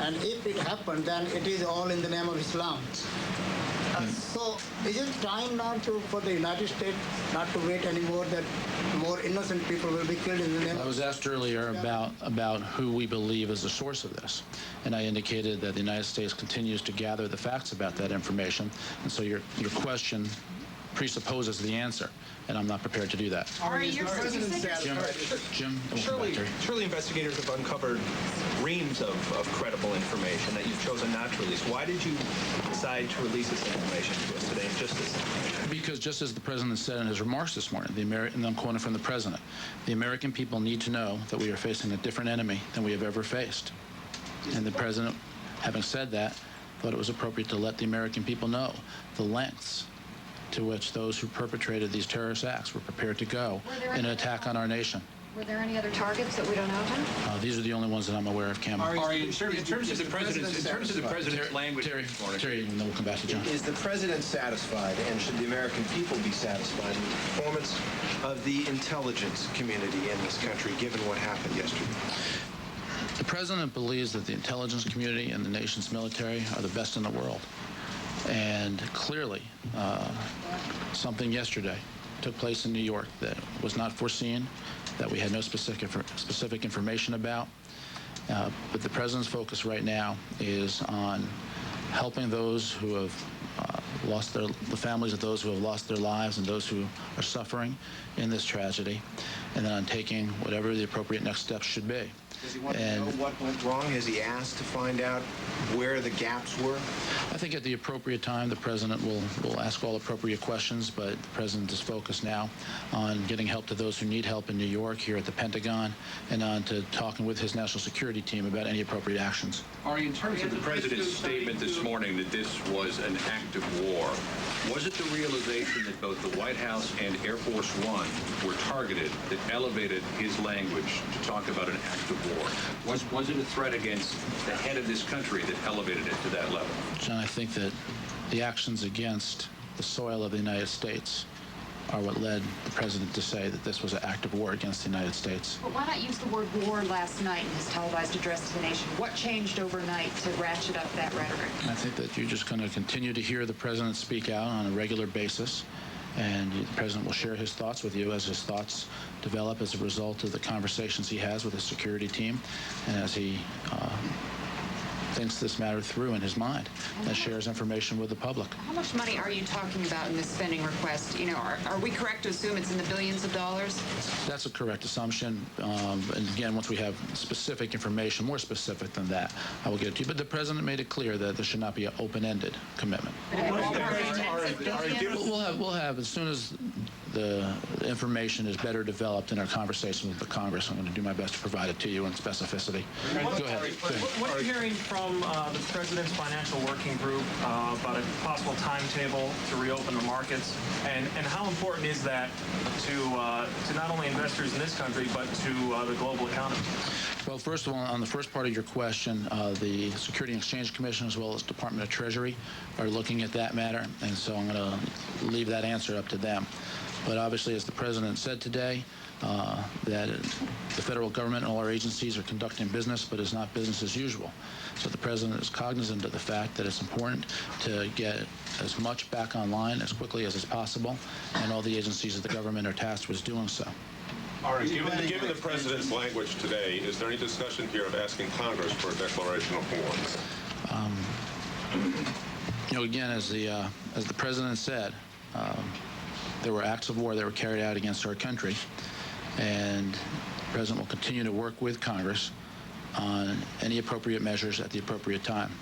And if it happened, then it is all in the name of Islam. So is it time now for the United States not to wait anymore, that more innocent people will be killed in the name of... I was asked earlier about who we believe is the source of this, and I indicated that the United States continues to gather the facts about that information, and so your question presupposes the answer, and I'm not prepared to do that. Jim? Surely investigators have uncovered reams of credible information that you've chosen not to release. Why did you decide to release this information to us today? Because just as the President said in his remarks this morning, and I'm quoting from the President, the American people need to know that we are facing a different enemy than we have ever faced. And the President, having said that, thought it was appropriate to let the American people know the lengths to which those who perpetrated these terrorist acts were prepared to go in an attack on our nation. Were there any other targets that we don't know about? These are the only ones that I'm aware of, Cameron. In terms of the President's language... Terry, and then we'll come back to John. Is the President satisfied, and should the American people be satisfied with the performance of the intelligence community in this country, given what happened yesterday? The President believes that the intelligence community and the nation's military are the best in the world. And clearly, something yesterday took place in New York that was not foreseen that we had no specific information about. But the president's focus right now is on helping those who have the families of those who have lost their lives and those who are suffering in this tragedy, and then on taking whatever the appropriate next steps should be. Does he want to know what went wrong? Has he asked to find out where the gaps were? I think at the appropriate time, the president will ask all appropriate questions, but the president is focused now on getting help to those who need help in New York, here at the Pentagon, and on to talking with his national security team about any appropriate actions. Ari, in terms of the president's statement this morning that this was an act of war, was it the realization that both the White House and Air Force One were targeted that elevated his language to talk about an act of war? Was it a threat against the head of this country that elevated it to that level? John, I think that the actions against the soil of the United States are what led the president to say that this was an act of war against the United States. But why not use the word war last night in his televised address to the nation? What changed overnight to ratchet up that rhetoric? I think that you're just going to continue to hear the president speak out on a regular basis, and the president will share his thoughts with you as his thoughts develop as a result of the conversations he has with his security team, and as he thinks this matter through in his mind and shares information with the public. How much money are you talking about in this spending request? You know, are we correct to assume it's in the billions of dollars? That's a correct assumption. And again, once we have specific information, more specific than that, I will get it to you. But the president made it clear that there should not be an open-ended commitment. We'll have, as soon as the information is better developed in our conversation with the Congress, I'm going to do my best to provide it to you in specificity. Go ahead. What are you hearing from the President's Financial Working Group about a possible timetable to reopen the markets? And how important is that to not only investors in this country, but to the global economy? Well, first of all, on the first part of your question, the Security and Exchange Commission as well as Department of Treasury are looking at that matter, and so I'm going to leave that answer up to them. But obviously, as the president said today, that the federal government and all our agencies are conducting business, but it's not business as usual. So the president is cognizant of the fact that it's important to get as much back online as quickly as is possible, and all the agencies of the government are tasked with doing so. All right, given the president's language today, is there any discussion here of asking Congress for a declaration of war? You know, again, as the president said, there were acts of war that were carried out against our country, and the president will continue to work with Congress on any appropriate measures at the appropriate time.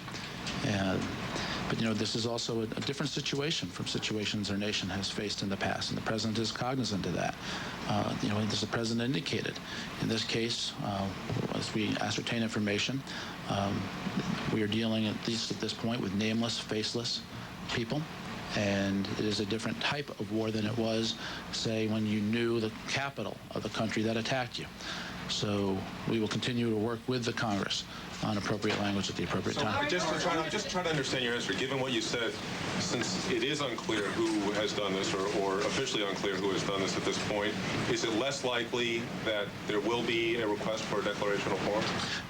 But, you know, this is also a different situation from situations our nation has faced in the past, and the president is cognizant of that. You know, as the president indicated, in this case, as we ascertain information, we are dealing, at least at this point, with nameless, faceless people. And it is a different type of war than it was, say, when you knew the capital of the country that attacked you. So we will continue to work with the Congress on appropriate language at the appropriate time. Just trying to understand your answer. Given what you said, since it is unclear who has done this, or officially unclear who has done this at this point, is it less likely that there will be a request for a declaration of war?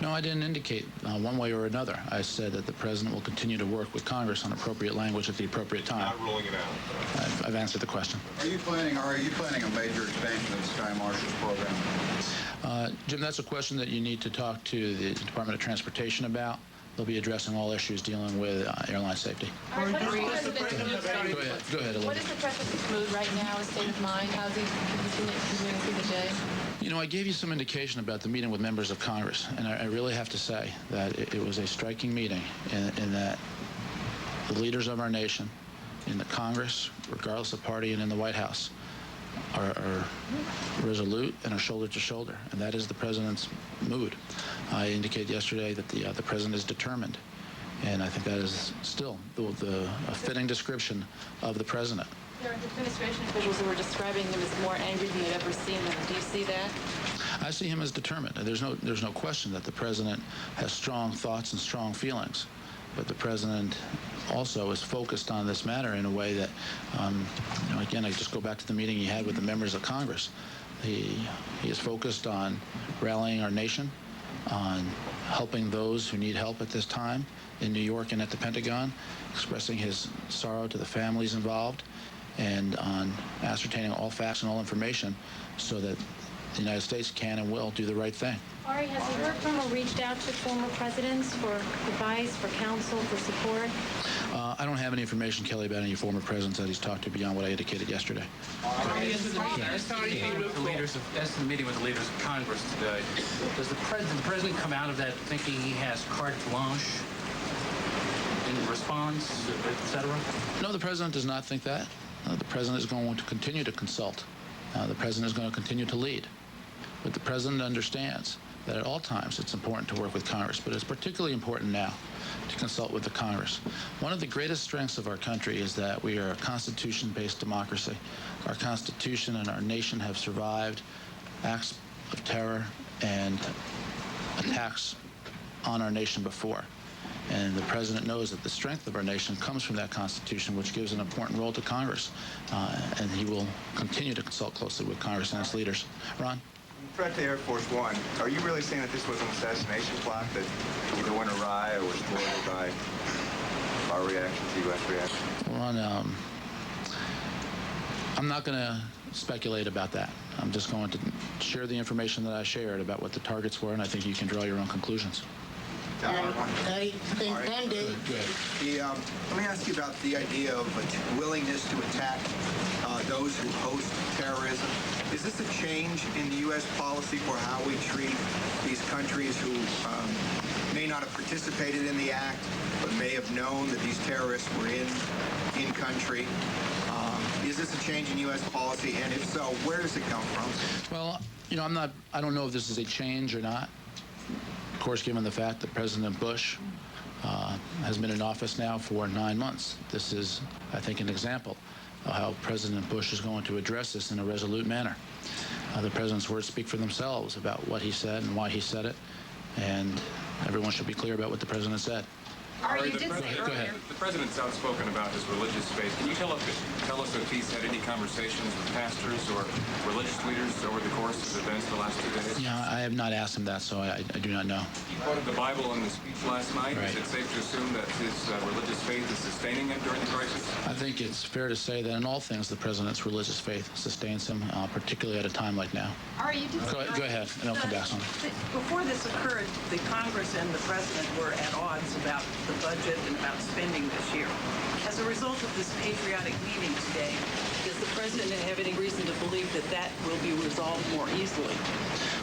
No, I didn't indicate one way or another. I said that the president will continue to work with Congress on appropriate language at the appropriate time. Not ruling it out. I've answered the question. Are you planning a major expansion of the Sky Marshals program? Jim, that's a question that you need to talk to the Department of Transportation about. They'll be addressing all issues dealing with airline safety. Go ahead, Elizabeth. What is the president's mood right now, his state of mind? How's he continuing through the day? You know, I gave you some indication about the meeting with members of Congress, and I really have to say that it was a striking meeting in that the leaders of our nation, in the Congress, regardless of party, and in the White House, are resolute and are shoulder to shoulder, and that is the president's mood. I indicated yesterday that the president is determined, and I think that is still a fitting description of the president. There are administration officials who are describing him as more angry than they've ever seen him. Do you see that? I see him as determined. There's no question that the president has strong thoughts and strong feelings, but the president also is focused on this matter in a way that, you know, again, I just go back to the meeting he had with the members of Congress. He is focused on rallying our nation, on helping those who need help at this time in New York and at the Pentagon, expressing his sorrow to the families involved, and on ascertaining all facts and all information so that the United States can and will do the right thing. Ari, has he heard from or reached out to former presidents for advice, for counsel, for support? I don't have any information, Kelly, about any former presidents that he's talked to beyond what I indicated yesterday. As the meeting with the leaders of Congress today, does the president come out of that thinking he has carte blanche in response, et cetera? No, the president does not think that. The president is going to continue to consult. The president is going to continue to lead. But the president understands that at all times it's important to work with Congress, but it's particularly important now to consult with the Congress. One of the greatest strengths of our country is that we are a constitution-based democracy. Our Constitution and our nation have survived acts of terror and attacks on our nation before. And the president knows that the strength of our nation comes from that Constitution, which gives an important role to Congress. And he will continue to consult closely with Congress and its leaders. Ron? Threat to Air Force One, are you really saying that this was an assassination plot that either went awry or was thwarted by our reaction to U.S. reaction? Ron, I'm not going to speculate about that. I'm just going to share the information that I shared about what the targets were, and I think you can draw your own conclusions. Let me ask you about the idea of a willingness to attack those who host terrorism. Is this a change in the U.S. policy for how we treat these countries who may not have participated in the act, but may have known that these terrorists were in country? Is this a change in U.S. policy, and if so, where does it come from? Well, I don't know if this is a change or not. Of course, given the fact that President Bush has been in office now for 9 months, this is, I think, an example of how President Bush is going to address this in a resolute manner. The president's words speak for themselves about what he said and why he said it, and everyone should be clear about what the president said. Ari, Go ahead. The president's outspoken about his religious faith. Can you tell us if he's had any conversations with pastors or religious leaders over the course of events the last 2 days? Yeah, I have not asked him that, so I do not know. He quoted the Bible in the speech last night. Right. Is it safe to assume that his religious faith is sustaining him during the crisis? I think it's fair to say that in all things, the president's religious faith sustains him, particularly at a time like now. Ari, you did Go ahead, and I'll come back on it. Before this occurred, the Congress and the president were at odds about the budget and about spending this year. As a result of this patriotic meeting today, does the president have any reason to believe that that will be resolved more easily?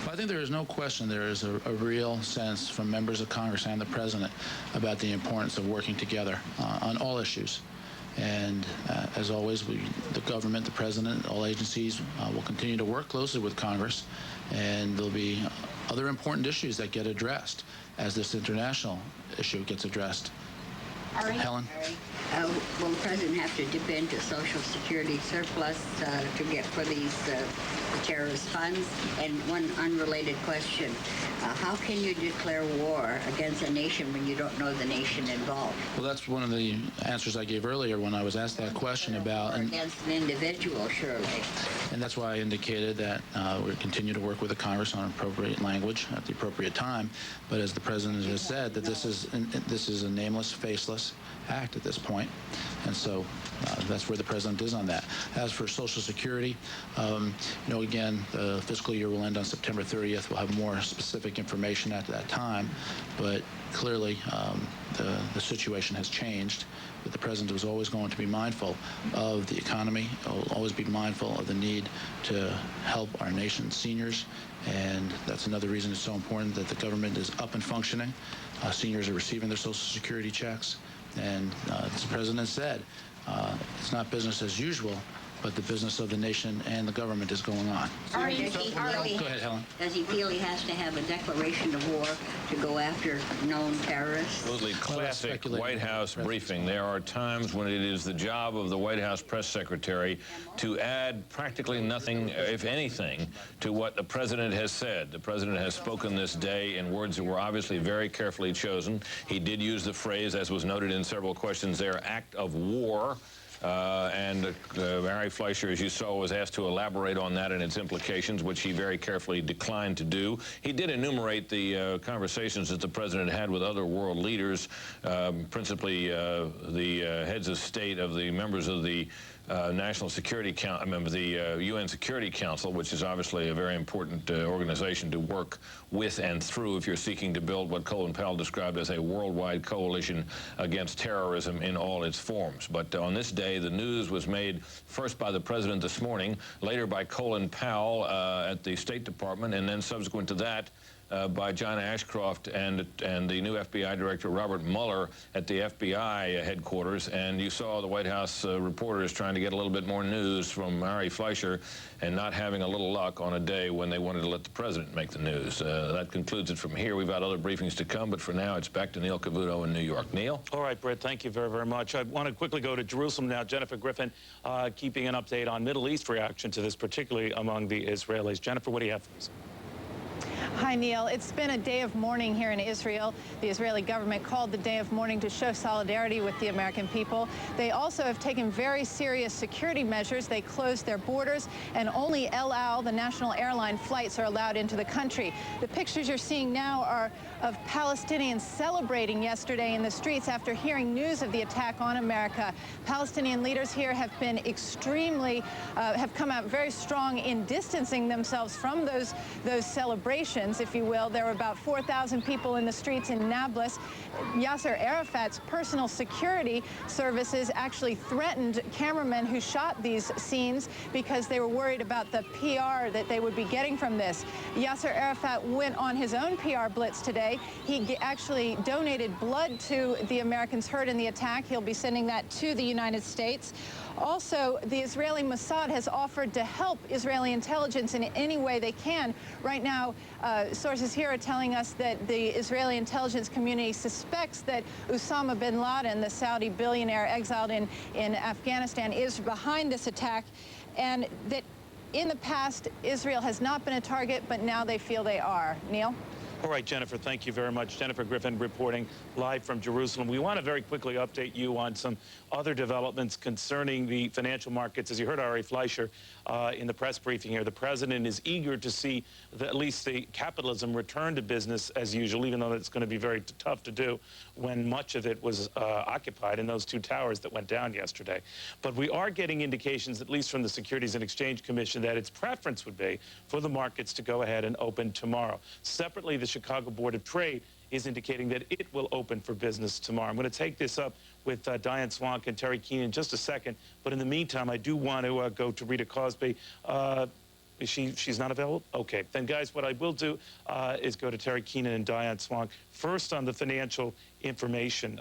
Well, I think there is no question there is a real sense from members of Congress and the president about the importance of working together on all issues. And as always, the government, the president, all agencies will continue to work closely with Congress, and there'll be other important issues that get addressed as this international issue gets addressed. Helen? Will the president have to dip into Social Security surplus to get for these terrorist funds? And one unrelated question, how can you declare war against a nation when you don't know the nation involved? Well, that's one of the answers I gave earlier when I was asked that question about... Against an individual, surely. And that's why I indicated that we continue to work with the Congress on appropriate language at the appropriate time. But as the president has said, that this is a nameless, faceless act at this point. And so that's where the president is on that. As for Social Security, again, the fiscal year will end on September 30th. We'll have more specific information at that time. But clearly, the situation has changed. But the president was always going to be mindful of the economy, always be mindful of the need to help our nation's seniors. And that's another reason it's so important that the government is up and functioning. Seniors are receiving their Social Security checks. And as the president said, it's not business as usual, but the business of the nation and the government is going on. Go ahead, Helen. Does he feel he has to have a declaration of war to go after known terrorists? Absolutely classic White House briefing. There are times when it is the job of the White House press secretary to add practically nothing, if anything, to what the president has said. The president has spoken this day in words that were obviously very carefully chosen. He did use the phrase, as was noted in several questions there, act of war. And Mary Fleischer, as you saw, was asked to elaborate on that and its implications, which he very carefully declined to do. He did enumerate the conversations that the president had with other world leaders, principally the heads of state of the members of the National Security the UN Security Council, which is obviously a very important organization to work with and through if you're seeking to build what Colin Powell described as a worldwide coalition against terrorism in all its forms. But on this day, the news was made first by the president this morning, later by Colin Powell at the State Department, and then subsequent to that, by John Ashcroft and the new FBI Director Robert Mueller at the FBI headquarters. And you saw the White House reporters trying to get a little bit more news from Ari Fleischer and not having a little luck on a day when they wanted to let the president make the news. That concludes it from here. We've got other briefings to come, but for now it's back to Neil Cavuto in New York. Neil? All right, Brett, thank you very, very much. I want to quickly go to Jerusalem now. Jennifer Griffin keeping an update on Middle East reaction to this, particularly among the Israelis. Jennifer, what do you have for us? Hi, Neil. It's been a day of mourning here in Israel. The Israeli government called the day of mourning to show solidarity with the American people. They also have taken very serious security measures. They closed their borders, and only El Al, the national airline flights, are allowed into the country. The pictures you're seeing now are of Palestinians celebrating yesterday in the streets after hearing news of the attack on America. Palestinian leaders here have been have come out very strong in distancing themselves from those celebrations, if you will. There were about 4,000 people in the streets in Nablus. Yasser Arafat's personal security services actually threatened cameramen who shot these scenes because they were worried about the PR that they would be getting from this. Yasser Arafat went on his own PR blitz today. He actually donated blood to the Americans hurt in the attack. He'll be sending that to the United States. Also, the Israeli Mossad has offered to help Israeli intelligence in any way they can. Right now, sources here are telling us that the Israeli intelligence community suspects that Osama bin Laden, the Saudi billionaire exiled in Afghanistan, is behind this attack, and that in the past, Israel has not been a target, but now they feel they are. Neil? All right, Jennifer, thank you very much. Jennifer Griffin reporting live from Jerusalem. We want to very quickly update you on some other developments concerning the financial markets. As you heard Ari Fleischer in the press briefing here, the president is eager to see at least the capitalism return to business as usual, even though it's going to be very tough to do when much of it was occupied in those two towers that went down yesterday. But we are getting indications, at least from the Securities and Exchange Commission, that its preference would be for the markets to go ahead and open tomorrow. Separately, the Chicago Board of Trade is indicating that it will open for business tomorrow. I'm going to take this up with Diane Swank and Terry Keenan in just a second, but in the meantime, I do want to go to Rita Cosby. She's not available? Okay. Then, guys, what I will do is go to Terry Keenan and Diane Swank. First, on the financial information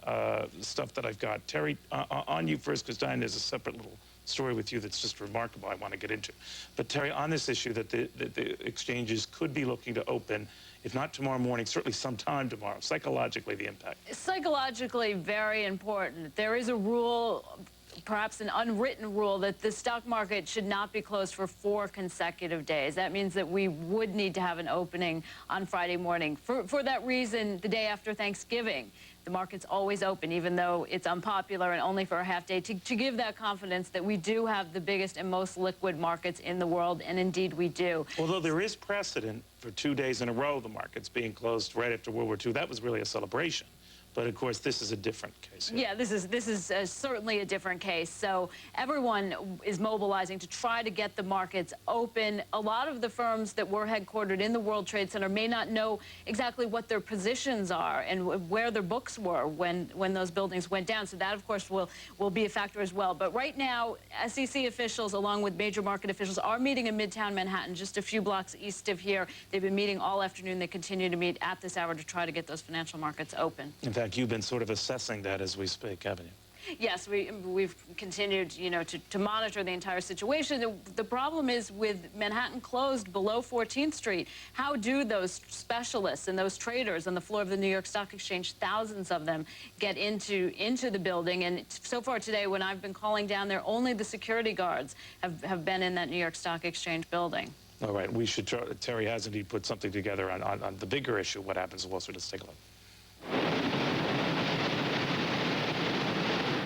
stuff that I've got. Terry, on you first, because Diane, there's a separate little story with you that's just remarkable I want to get into. But, Terry, on this issue that the exchanges could be looking to open, if not tomorrow morning, certainly sometime tomorrow, psychologically, the impact. Psychologically, very important. There is a rule, perhaps an unwritten rule, that the stock market should not be closed for 4 consecutive days. That means that we would need to have an opening on Friday morning. For that reason, the day after Thanksgiving, the market's always open, even though it's unpopular and only for a half day, to give that confidence that we do have the biggest and most liquid markets in the world, and indeed we do. Although there is precedent for 2 days in a row, the markets being closed right after World War II. That was really a celebration. But, of course, this is a different case here. Yeah, this is certainly a different case. So everyone is mobilizing to try to get the markets open. A lot of the firms that were headquartered in the World Trade Center may not know exactly what their positions are and where their books were when those buildings went down. So that, of course, will be a factor as well. But right now, SEC officials, along with major market officials, are meeting in Midtown Manhattan, just a few blocks east of here. They've been meeting all afternoon. They continue to meet at this hour to try to get those financial markets open. In fact, you've been sort of assessing that as we speak, haven't you? Yes, we've continued, to monitor the entire situation. The problem is with Manhattan closed below 14th Street, how do those specialists and those traders on the floor of the New York Stock Exchange, thousands of them, get into the building? And so far today, when I've been calling down there, only the security guards have been in that New York Stock Exchange building. All right, we should try. Terry has indeed put something together on the bigger issue, what happens in Wall Street. Let's take a look.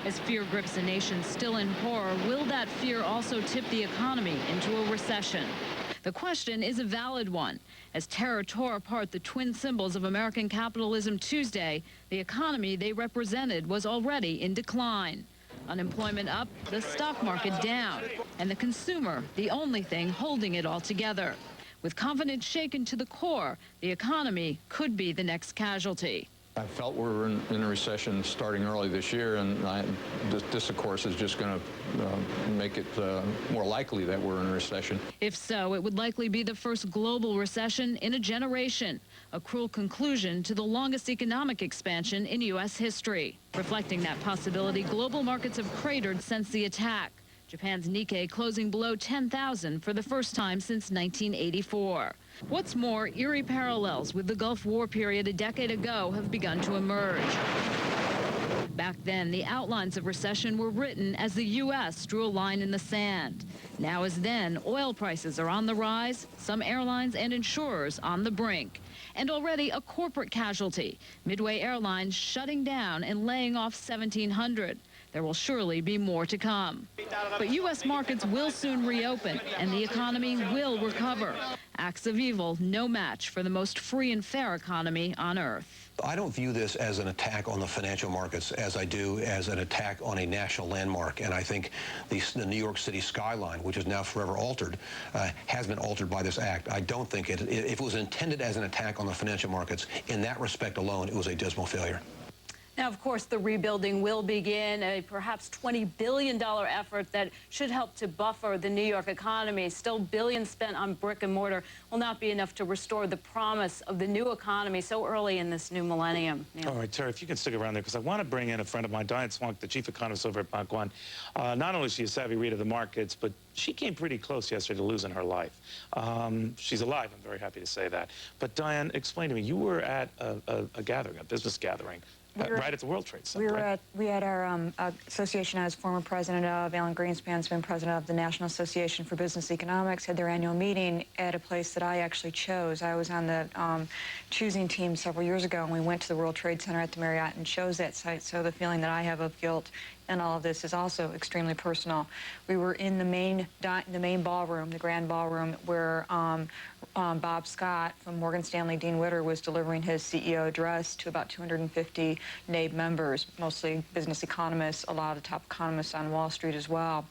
As fear grips a nation still in horror, will that fear also tip the economy into a recession? The question is a valid one. As terror tore apart the twin symbols of American capitalism Tuesday, the economy they represented was already in decline. Unemployment up, the stock market down, and the consumer the only thing holding it all together. With confidence shaken to the core, the economy could be the next casualty. I felt we were in a recession starting early this year, and this, of course, is just going to make it more likely that we're in a recession. If so, it would likely be the first global recession in a generation, a cruel conclusion to the longest economic expansion in U.S. history. Reflecting that possibility, global markets have cratered since the attack. Japan's Nikkei closing below 10,000 for the first time since 1984. What's more, eerie parallels with the Gulf War period a decade ago have begun to emerge. Back then, the outlines of recession were written as the U.S. drew a line in the sand. Now as then, oil prices are on the rise, some airlines and insurers on the brink. And already a corporate casualty, Midway Airlines shutting down and laying off 1,700. There will surely be more to come. But U.S. markets will soon reopen, and the economy will recover. Acts of evil, no match for the most free and fair economy on earth. I don't view this as an attack on the financial markets as I do as an attack on a national landmark. And I think the New York City skyline, which is now forever altered, has been altered by this act. I don't think if it was intended as an attack on the financial markets, in that respect alone, it was a dismal failure. Now, of course, the rebuilding will begin, a perhaps $20 billion effort that should help to buffer the New York economy. Still, billions spent on brick and mortar will not be enough to restore the promise of the new economy so early in this new millennium. All right, Tara, if you can stick around there, because I want to bring in a friend of mine, Diane Swank, the chief economist over at Bank One. Not only is she a savvy reader of the markets, but she came pretty close yesterday to losing her life. She's alive, I'm very happy to say that. But Diane, explain to me, you were at a gathering, a business gathering, right at the World Trade Center. We had our association I was former president of. Alan Greenspan's been president of the National Association for Business Economics, had their annual meeting at a place that I actually chose. I was on the choosing team several years ago, and we went to the World Trade Center at the Marriott and chose that site. So the feeling that I have of guilt and all of this is also extremely personal. We were in the main ballroom, the grand ballroom, where Bob Scott from Morgan Stanley, Dean Witter, was delivering his CEO address to about 250 NABE members, mostly business economists, a lot of the top economists on Wall Street as well.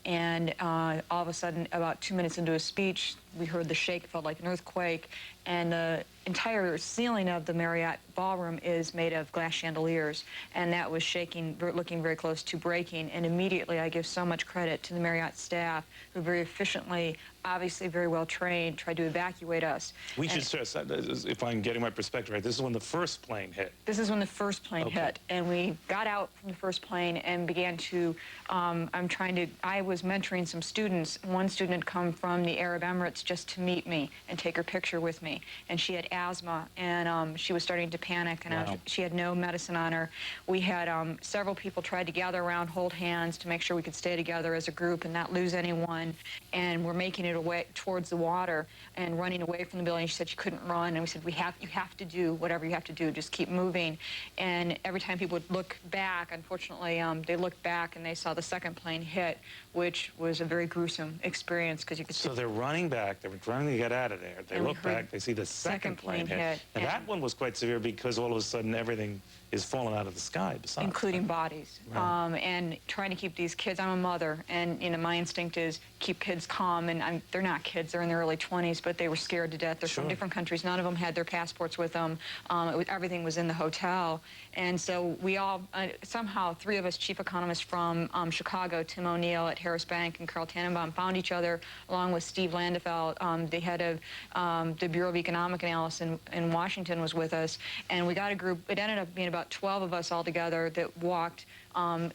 And all of a sudden, about 2 minutes into his speech, we heard the shake, felt like an earthquake, and the entire ceiling of the Marriott ballroom is made of glass chandeliers, and that was shaking, looking very close to breaking. And immediately, I give so much credit to the Marriott staff, who very efficiently, obviously very well trained, tried to evacuate us. We should stress, if I'm getting my perspective right, this is when the first plane hit. This is when the first plane hit, and we got out from the first plane and began to, I was mentoring some students. One student had come from the Arab Emirates just to meet me and take her picture with me, and she had asthma, and she was starting to panic, and she had no medicine on her. We had several people tried to gather around, hold hands to make sure we could stay together as a group and not lose anyone, and we're making it away towards the water and running away from the building. She said she couldn't run, and we said, you have to do whatever you have to do, just keep moving. And every time people would look back, unfortunately, they looked back and they saw the second plane hit, which was a very gruesome experience, because you could see. So they're running back, they're trying to get out of there. They look back, they see the second plane hit. And that one was quite severe because all of a sudden everything is falling out of the sky besides. Including bodies. Right. And trying to keep these kids, I'm a mother, and my instinct is keep kids calm, and they're not kids, they're in their early 20s, but they were scared to death. They're from different countries. None of them had their passports with them. Everything was in the hotel. And so we all, somehow, three of us chief economists from Chicago, Tim O'Neill at Harris Bank and Carl Tannenbaum, found each other, along with Steve Landefeld, the head of the Bureau of Economic Analysis in Washington, was with us. And we got a group, it ended up being about 12 of us all together that walked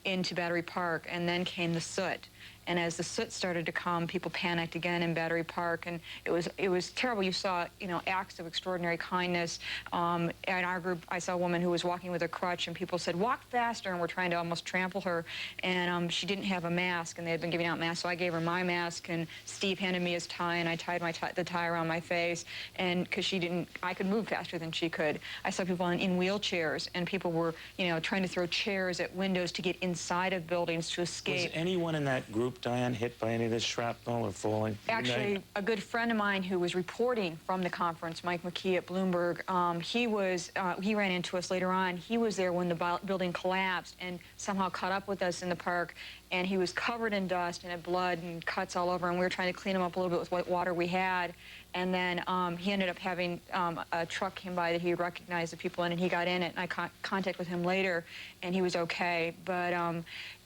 into Battery Park, and then came the soot. And as the soot started to come, people panicked again in Battery Park, and it was terrible. You saw, acts of extraordinary kindness. In our group, I saw a woman who was walking with a crutch, and people said, "Walk faster," and we're trying to almost trample her. And she didn't have a mask, and they had been giving out masks, so I gave her my mask, and Steve handed me his tie, and I tied the tie around my face, and because I could move faster than she could. I saw people in wheelchairs, and people were, trying to throw chairs at windows to get inside of buildings to escape. Was anyone in that group group, Diane, hit by any of this shrapnel or falling? Actually, a good friend of mine who was reporting from the conference, Mike McKee at Bloomberg, he ran into us later on. He was there when the building collapsed and somehow caught up with us in the park, and he was covered in dust and had blood and cuts all over, and we were trying to clean him up a little bit with what water we had. And then he ended up having a truck came by that he recognized the people in, and he got in it, and I contact with him later, and he was okay. But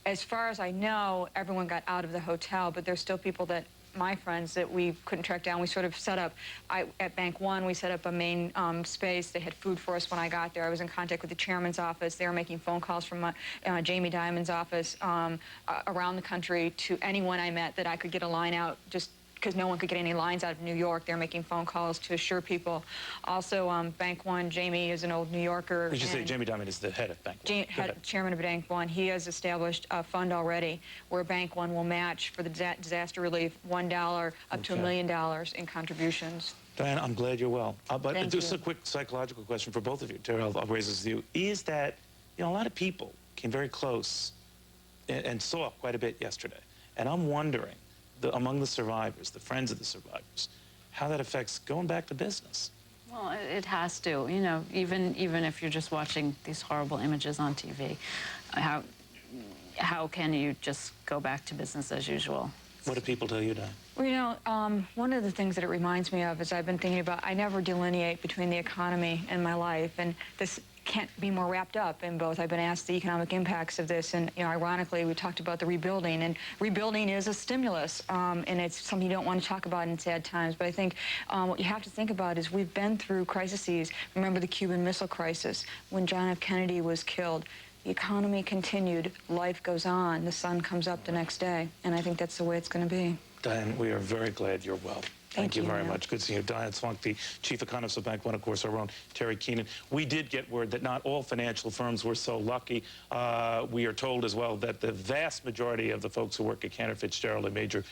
as far as I know, everyone got out of the hotel, but there's still people that, my friends, that we couldn't track down. We sort of set up, at Bank One, we set up a main space. They had food for us when I got there. I was in contact with the chairman's office. They were making phone calls from Jamie Dimon's office around the country to anyone I met that I could get a line out, just because no one could get any lines out of New York. They're making phone calls to assure people. Also, Bank One, Jamie is an old New Yorker. Did you say Jamie Dimon is the head of Bank One? Chairman of Bank One. He has established a fund already where Bank One will match for the disaster relief $1 up to $1 million in contributions. Diane, I'm glad you're well. But Thank just you. a quick psychological question for both of you. Terry, I'll raise this with you. Is that, a lot of people came very close and saw quite a bit yesterday. And I'm wondering, among the survivors, the friends of the survivors, how that affects going back to business. Well, it has to. Even if you're just watching these horrible images on TV, how can you just go back to business as usual? What do people tell you, Diane? Well, one of the things that it reminds me of is I've been thinking about, I never delineate between the economy and my life, and this can't be more wrapped up in both. I've been asked the economic impacts of this, and ironically, we talked about the rebuilding, and rebuilding is a stimulus, and it's something you don't want to talk about in sad times. But I think what you have to think about is we've been through crises. Remember the Cuban Missile Crisis, when John F. Kennedy was killed. The economy continued, life goes on, the sun comes up the next day, and I think that's the way it's going to be. Diane, we are very glad you're well. Thank you very much. Good seeing you. Diane Swunk, the chief economist of Bank One, of course, our own Terry Keenan. We did get word that not all financial firms were so lucky. We are told as well that the vast majority of the folks who work at Cantor Fitzgerald, a major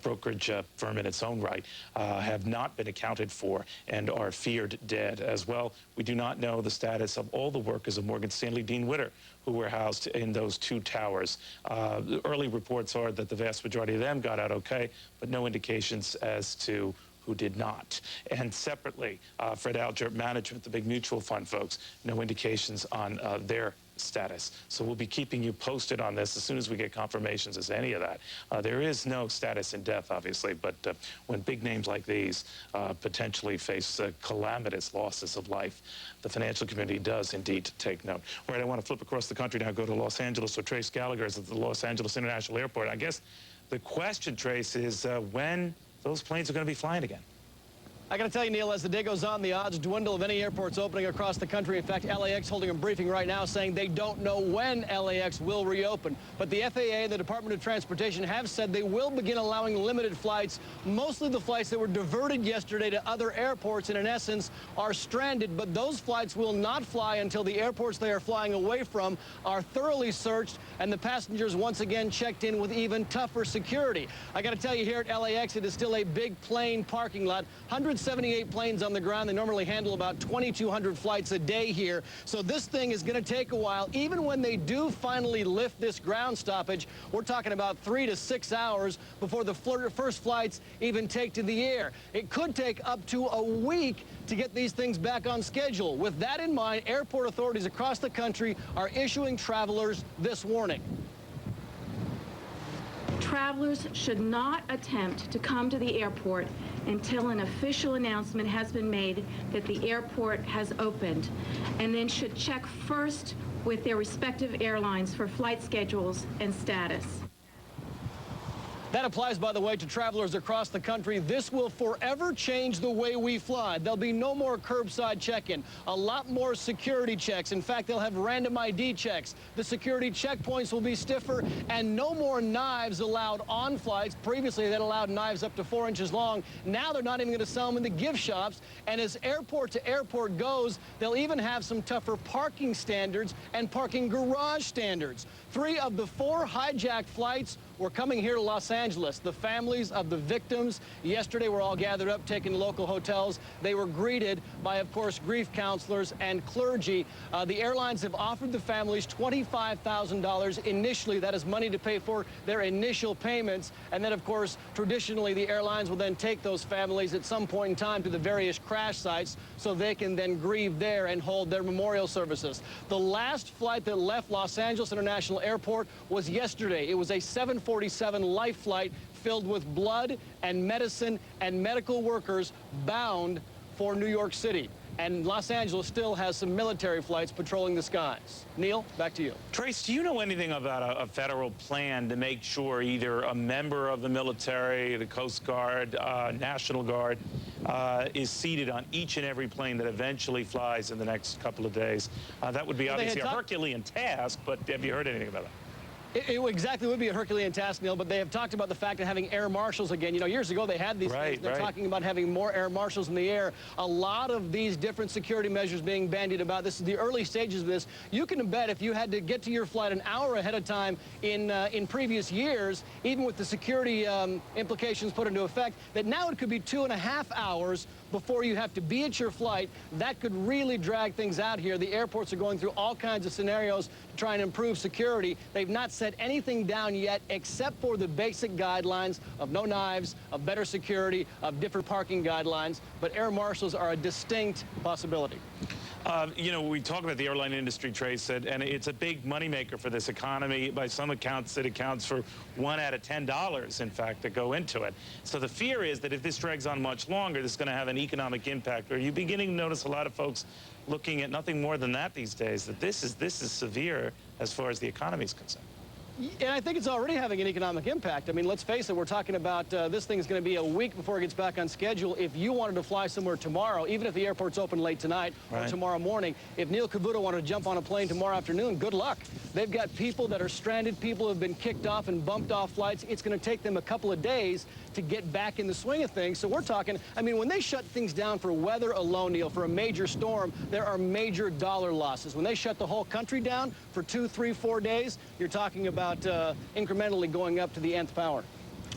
brokerage firm in its own right, have not been accounted for and are feared dead as well. We do not know the status of all the workers of Morgan Stanley Dean Witter, who were housed in those two towers. The early reports are that the vast majority of them got out okay, but no indications as to who did not. And separately, Fred Alger Management, the big mutual fund folks, no indications on their status. So we'll be keeping you posted on this as soon as we get confirmations as to any of that. There is no status in death, obviously, but when big names like these potentially face calamitous losses of life, the financial community does indeed take note. All right, I want to flip across the country now, go to Los Angeles. So Trace Gallagher is at the Los Angeles International Airport. I guess the question, Trace, is when those planes are going to be flying again. I got to tell you, Neil, as the day goes on, the odds dwindle of any airports opening across the country. In fact, LAX holding a briefing right now saying they don't know when LAX will reopen. But the FAA and the Department of Transportation have said they will begin allowing limited flights. Mostly the flights that were diverted yesterday to other airports and, in essence, are stranded. But those flights will not fly until the airports they are flying away from are thoroughly searched and the passengers once again checked in with even tougher security. I got to tell you, here at LAX, it is still a big plane parking lot. 178 planes on the ground. They normally handle about 2,200 flights a day here. So this thing is going to take a while. Even when they do finally lift this ground stoppage, we're talking about 3 to 6 hours before the first flights even take to the air. It could take up to a week to get these things back on schedule. With that in mind, airport authorities across the country are issuing travelers this warning. Travelers should not attempt to come to the airport until an official announcement has been made that the airport has opened, and then should check first with their respective airlines for flight schedules and status. That applies, by the way, to travelers across the country. This will forever change the way we fly. There'll be no more curbside check-in, a lot more security checks. In fact, they'll have random ID checks. The security checkpoints will be stiffer, and no more knives allowed on flights. Previously, that allowed knives up to 4 inches long. Now they're not even going to sell them in the gift shops. And as airport to airport goes, they'll even have some tougher parking standards and parking garage standards. 3 of the 4 hijacked flights We're coming here to Los Angeles. The families of the victims yesterday were all gathered up, taken to local hotels. They were greeted by, of course, grief counselors and clergy. The airlines have offered the families $25,000 initially. That is money to pay for their initial payments. And then, of course, traditionally, the airlines will then take those families at some point in time to the various crash sites so they can then grieve there and hold their memorial services. The last flight that left Los Angeles International Airport was yesterday. It was a 747 Life flight filled with blood and medicine and medical workers bound for New York City. And Los Angeles still has some military flights patrolling the skies. Neil, back to you. Trace, do you know anything about a federal plan to make sure either a member of the military, the Coast Guard, National Guard, is seated on each and every plane that eventually flies in the next couple of days? That would be obviously a Herculean task, but have you heard anything about that? It exactly would be a Herculean task, Neil, but they have talked about the fact of having air marshals again. You know, years ago they had these things. They're talking about having more air marshals in the air. A lot of these different security measures being bandied about. This is the early stages of this. You can bet if you had to get to your flight an hour ahead of time in previous years, even with the security implications put into effect, that now it could be 2.5 hours before you have to be at your flight. That could really drag things out here. The airports are going through all kinds of scenarios to try and improve security. They've not set anything down yet except for the basic guidelines of no knives, of better security, of different parking guidelines. But air marshals are a distinct possibility. You know, we talk about the airline industry, Trace, and it's a big moneymaker for this economy. By some accounts, it accounts for $1 out of $10, in fact, that go into it. So the fear is that if this drags on much longer, this is going to have an economic impact. Are you beginning to notice a lot of folks looking at nothing more than that these days, that this is severe as far as the economy is concerned? And I think it's already having an economic impact. I mean, let's face it, we're talking about this thing is going to be a week before it gets back on schedule. If you wanted to fly somewhere tomorrow, even if the airport's open late tonight or tomorrow morning, if Neil Cavuto wanted to jump on a plane tomorrow afternoon, good luck. They've got people that are stranded, people who have been kicked off and bumped off flights. It's going to take them a couple of days to get back in the swing of things. So we're talking, I mean, when they shut things down for weather alone, Neil, for a major storm, there are major dollar losses. When they shut the whole country down for 2, 3, 4 days, you're talking about incrementally going up to the nth power.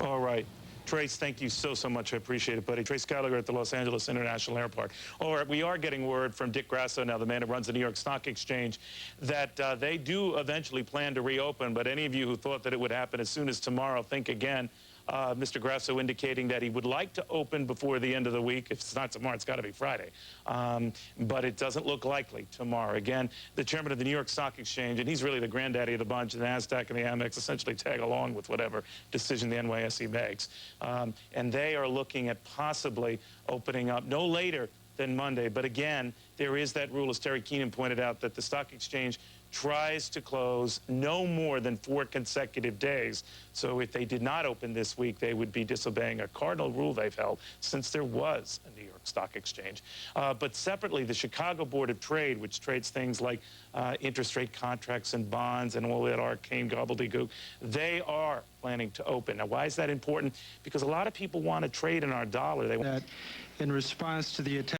All right. Trace, thank you so much. I appreciate it, buddy. Trace Gallagher at the Los Angeles International Airport. All right, we are getting word from Dick Grasso, now the man who runs the New York Stock Exchange, that they do eventually plan to reopen, but any of you who thought that it would happen as soon as tomorrow, think again. Mr. Grasso indicating that he would like to open before the end of the week. If it's not tomorrow, it's got to be Friday. But it doesn't look likely tomorrow. Again, the chairman of the New York Stock Exchange, and he's really the granddaddy of the bunch, the NASDAQ and the Amex essentially tag along with whatever decision the NYSE makes. And they are looking at possibly opening up no later than Monday. But again, there is that rule, as Terry Keenan pointed out, that the stock exchange tries to close no more than 4 consecutive days. So if they did not open this week, they would be disobeying a cardinal rule they've held since there was a New York Stock Exchange. But separately, the Chicago Board of Trade, which trades things like interest rate contracts and bonds and all that arcane gobbledygook, they are planning to open. Now, why is that important? Because a lot of people want to trade in our dollar. They want in response to the attack